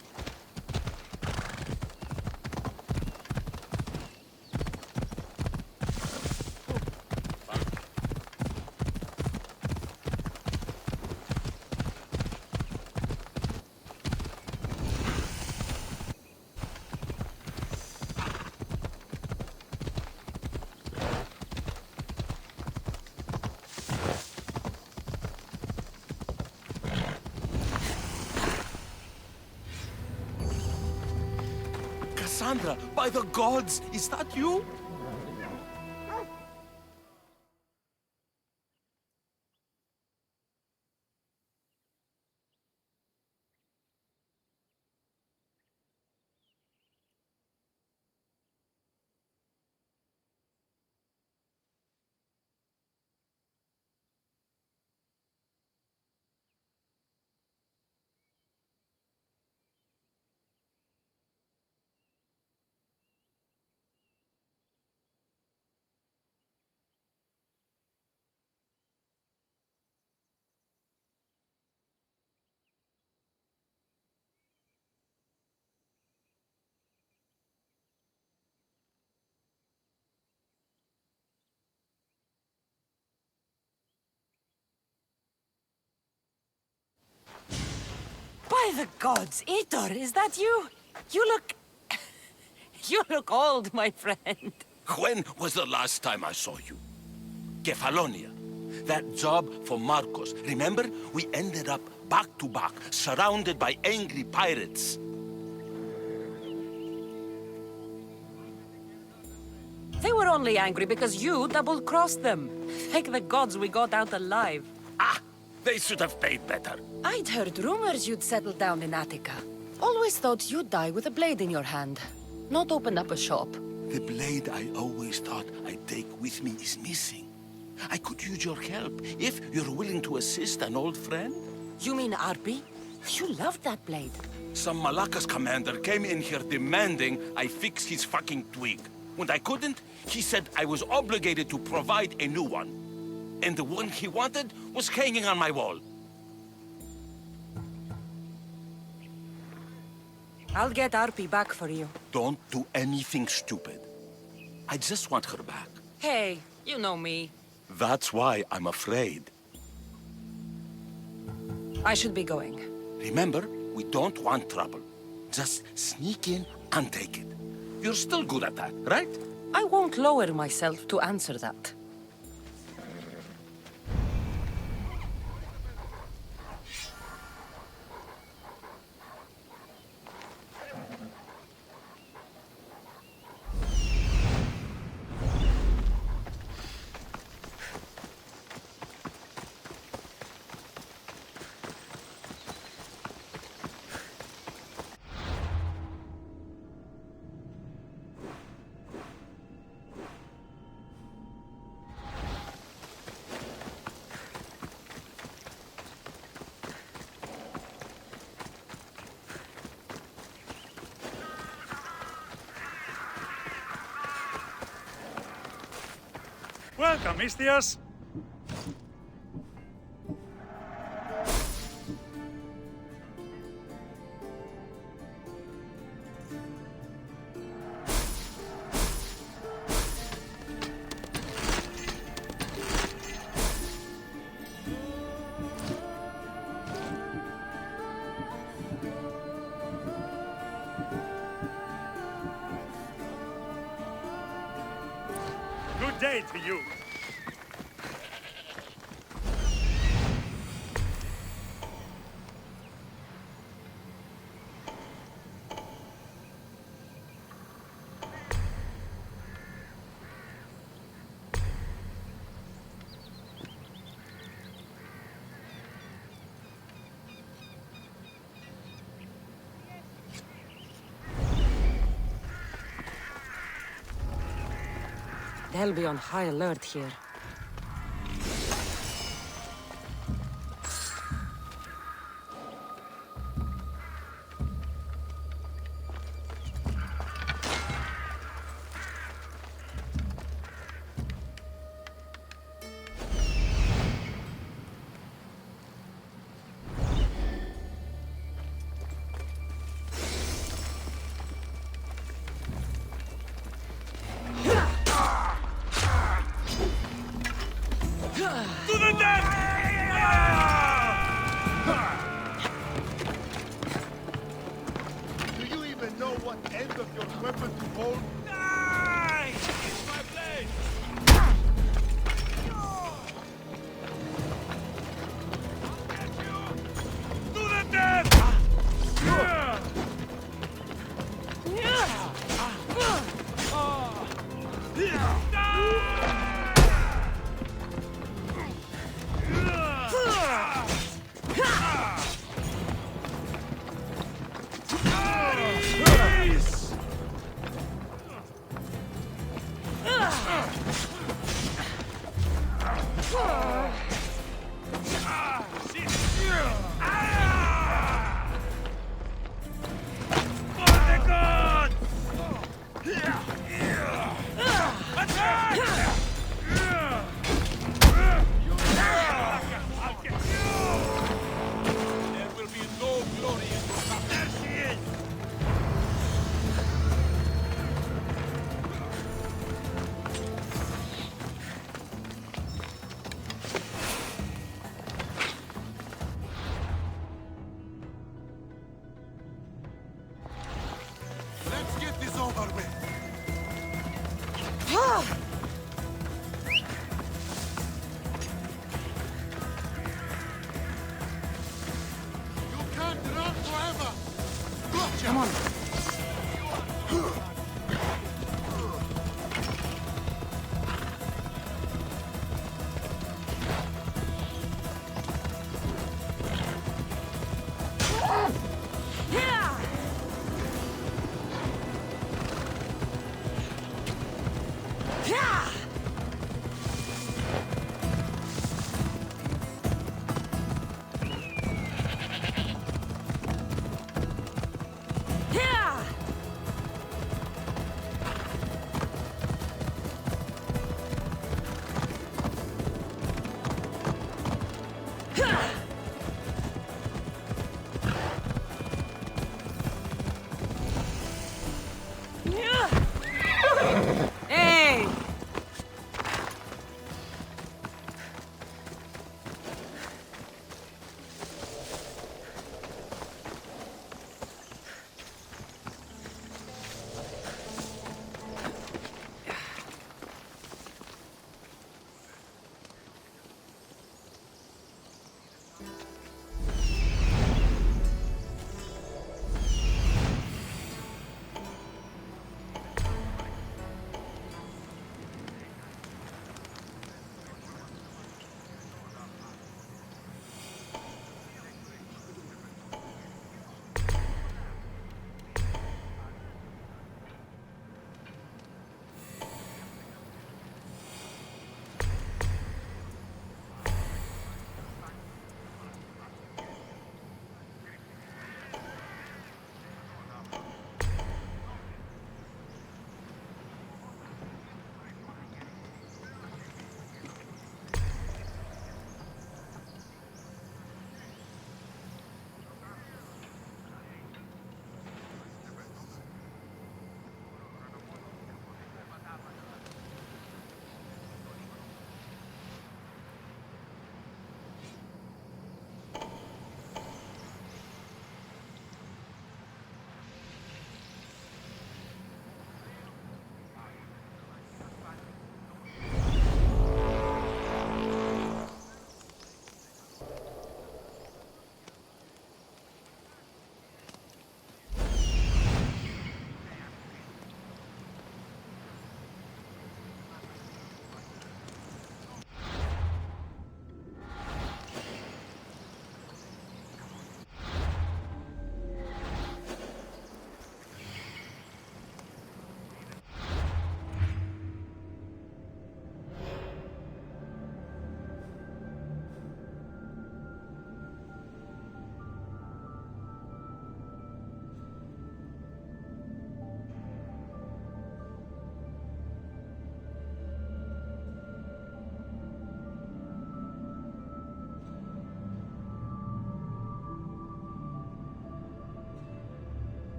Kassandra, by the gods, is that you? By the gods, Itor, is that you? You look... You look old, my friend. When was the last time I saw you? Kefalonia. That job for Marcos. Remember? We ended up back to back, surrounded by angry pirates. They were only angry because you double-crossed them. Thank the gods we got out alive. Ah! They should have paid better. I'd heard rumors you'd settled down in Attica. Always thought you'd die with a blade in your hand, not open up a shop. The blade I always thought I'd take with me is missing. I could use your help if you're willing to assist an old friend. You mean Arpi? You loved that blade. Some Malakas commander came in here demanding I fix his fucking twig. When I couldn't, he said I was obligated to provide a new one. And the one he wanted was hanging on my wall. I'll get Arpi back for you. Don't do anything stupid. I just want her back. Hey, you know me. That's why I'm afraid. I should be going. Remember, we don't want trouble. Just sneak in and take it. You're still good at that, right? I won't lower myself to answer that. Welcome, Istios. Good day to you. They'll be on high alert here. To the death! Do you even know what end of your weapon to hold? Die! It's my blade! To the death! Let's get this over with. You can't run forever. Gotcha. Come on.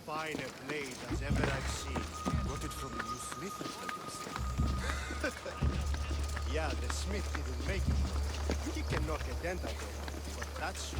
Fine a blade as ever I've seen. Got it from the new smith, I guess. Yeah, the smith didn't make it. He can knock a dent out of it, but that's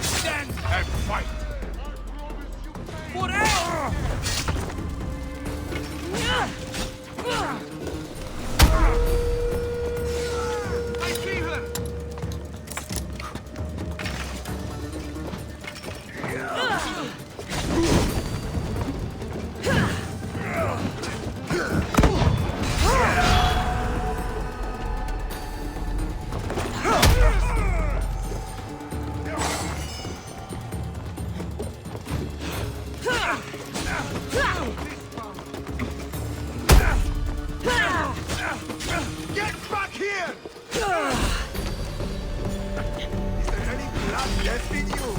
stand and fight! I see her! Get back here! Is there any blood left in you?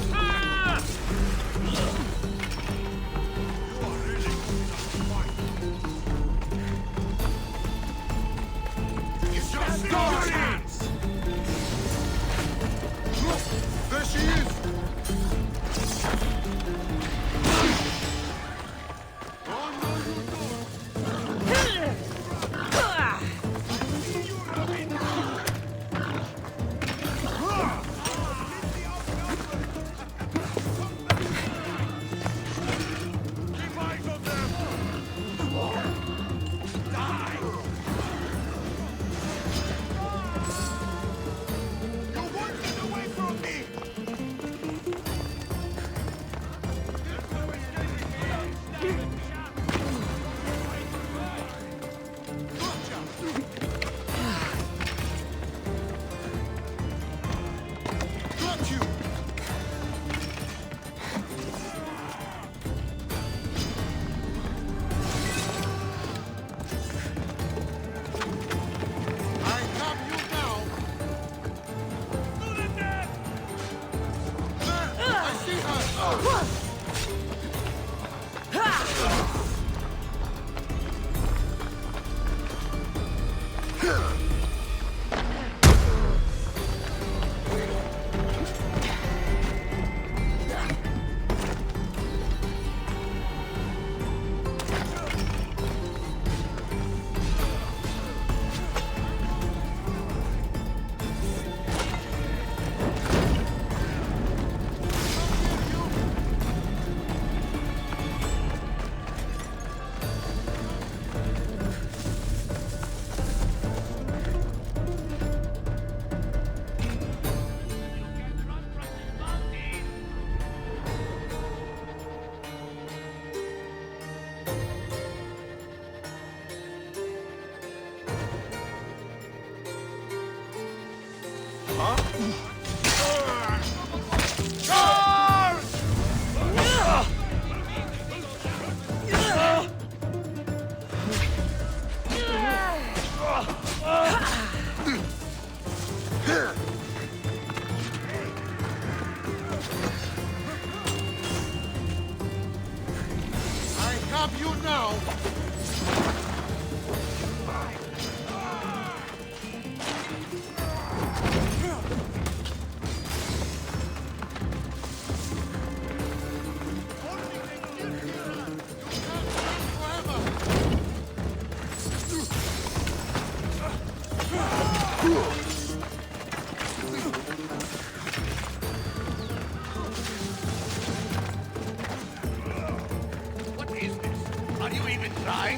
You are really it's your stories! There she is! Are you even trying?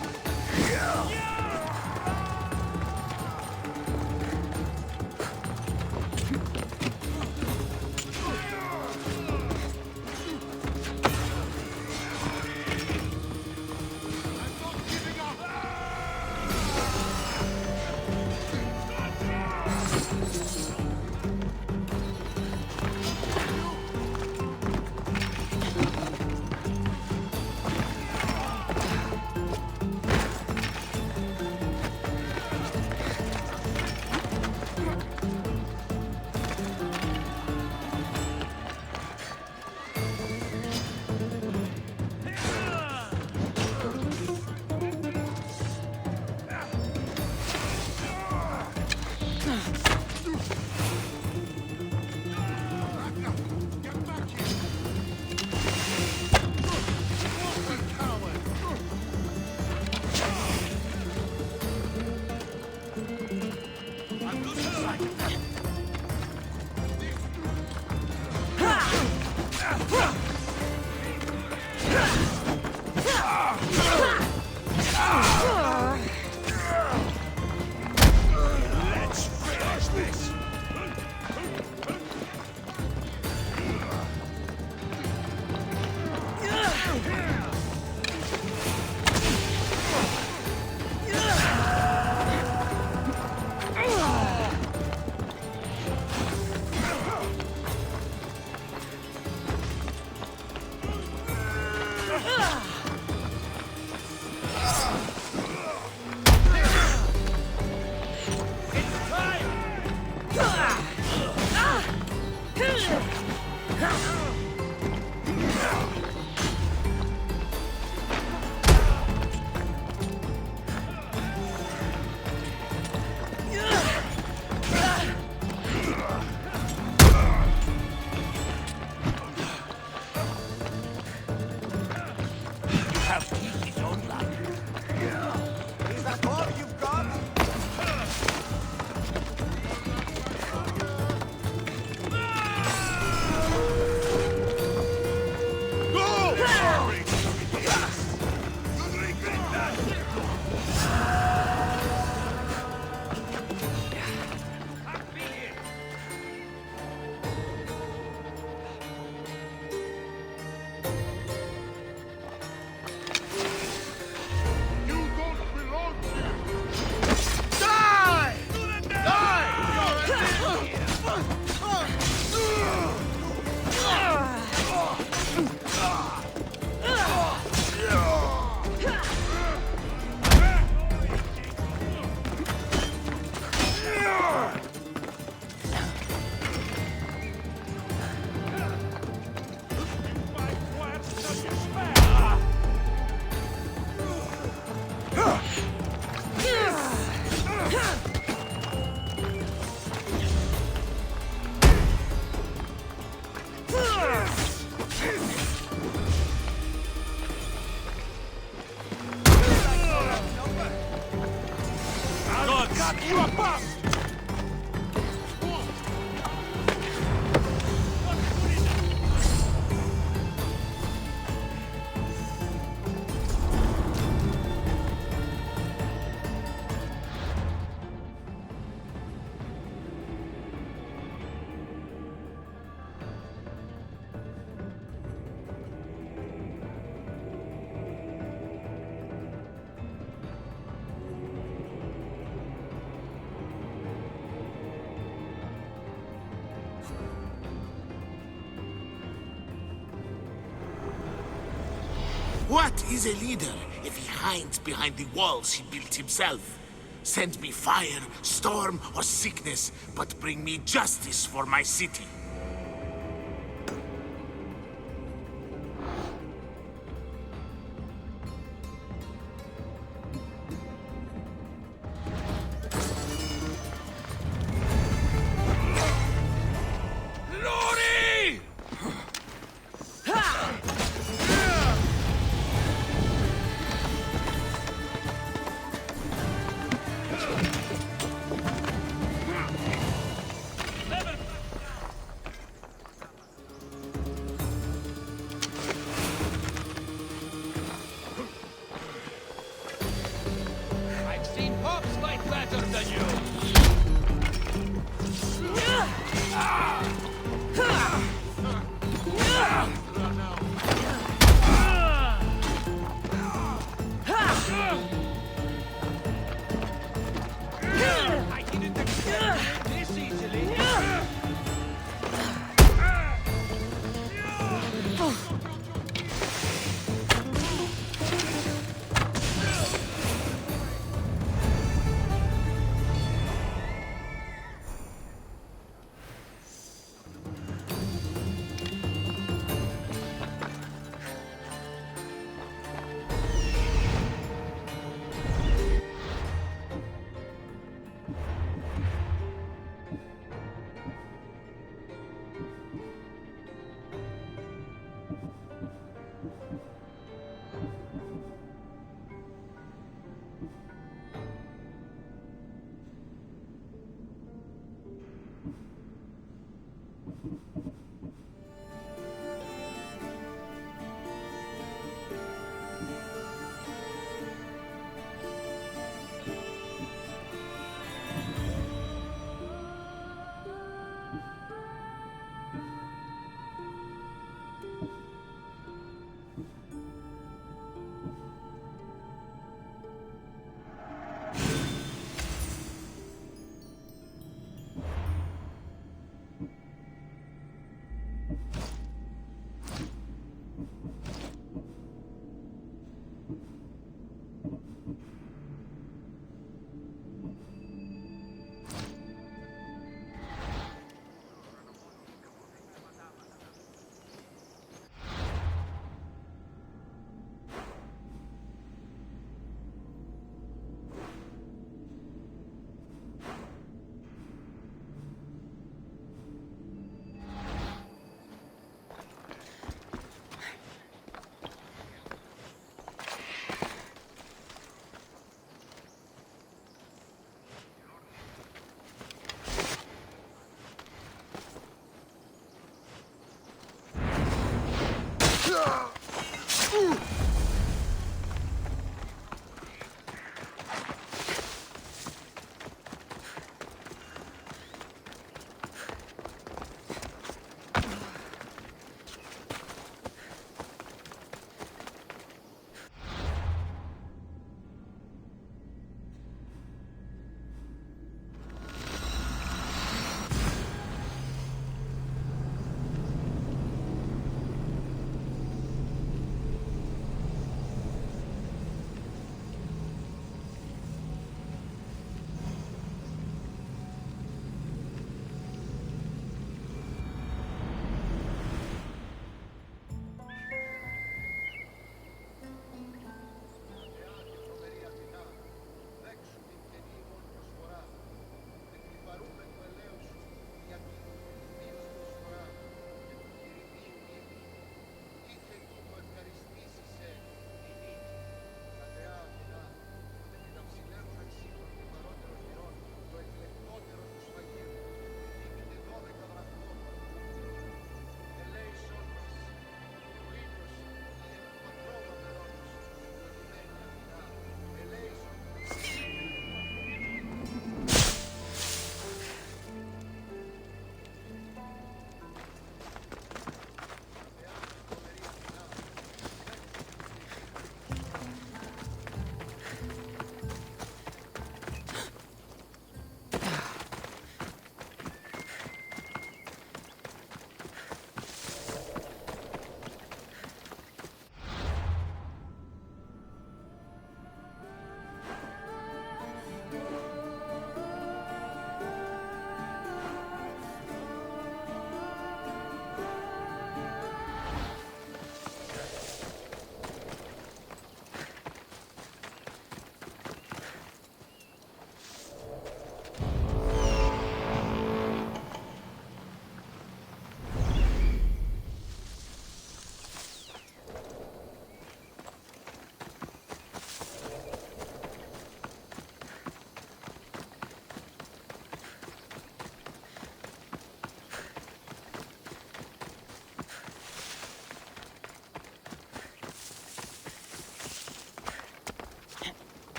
What is a leader if he hides behind the walls he built himself? Send me fire, storm, or sickness, but bring me justice for my city.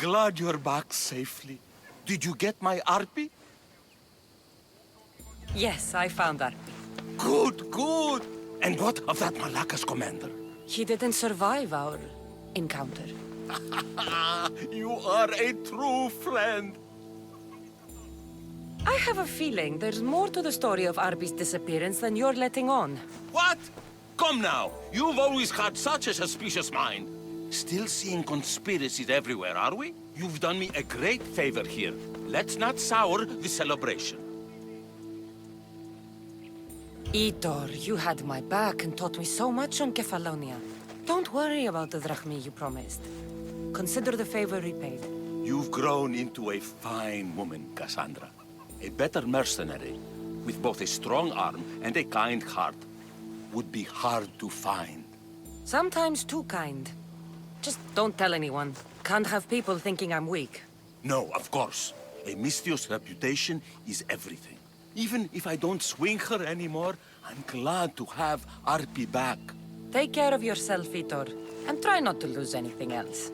glad you're back safely. Did you get my Arpi? Yes, I found that. Good, good. And what of that Malacca's commander? He didn't survive our encounter. You are a true friend. I have a feeling there's more to the story of Arpi's disappearance than you're letting on. What? Come now. You've always had such a suspicious mind. Still seeing conspiracies everywhere, are we? You've done me a great favor here. Let's not sour the celebration. Itor, you had my back and taught me so much on Kefalonia. Don't worry about the drachmi you promised. Consider the favor repaid. You've grown into a fine woman, Kassandra. A better mercenary, with both a strong arm and a kind heart, would be hard to find. Sometimes too kind. Just don't tell anyone. Can't have people thinking I'm weak. No, of course. A Misthios reputation is everything. Even if I don't swing her anymore, I'm glad to have Arpi back. Take care of yourself, Itor, and try not to lose anything else.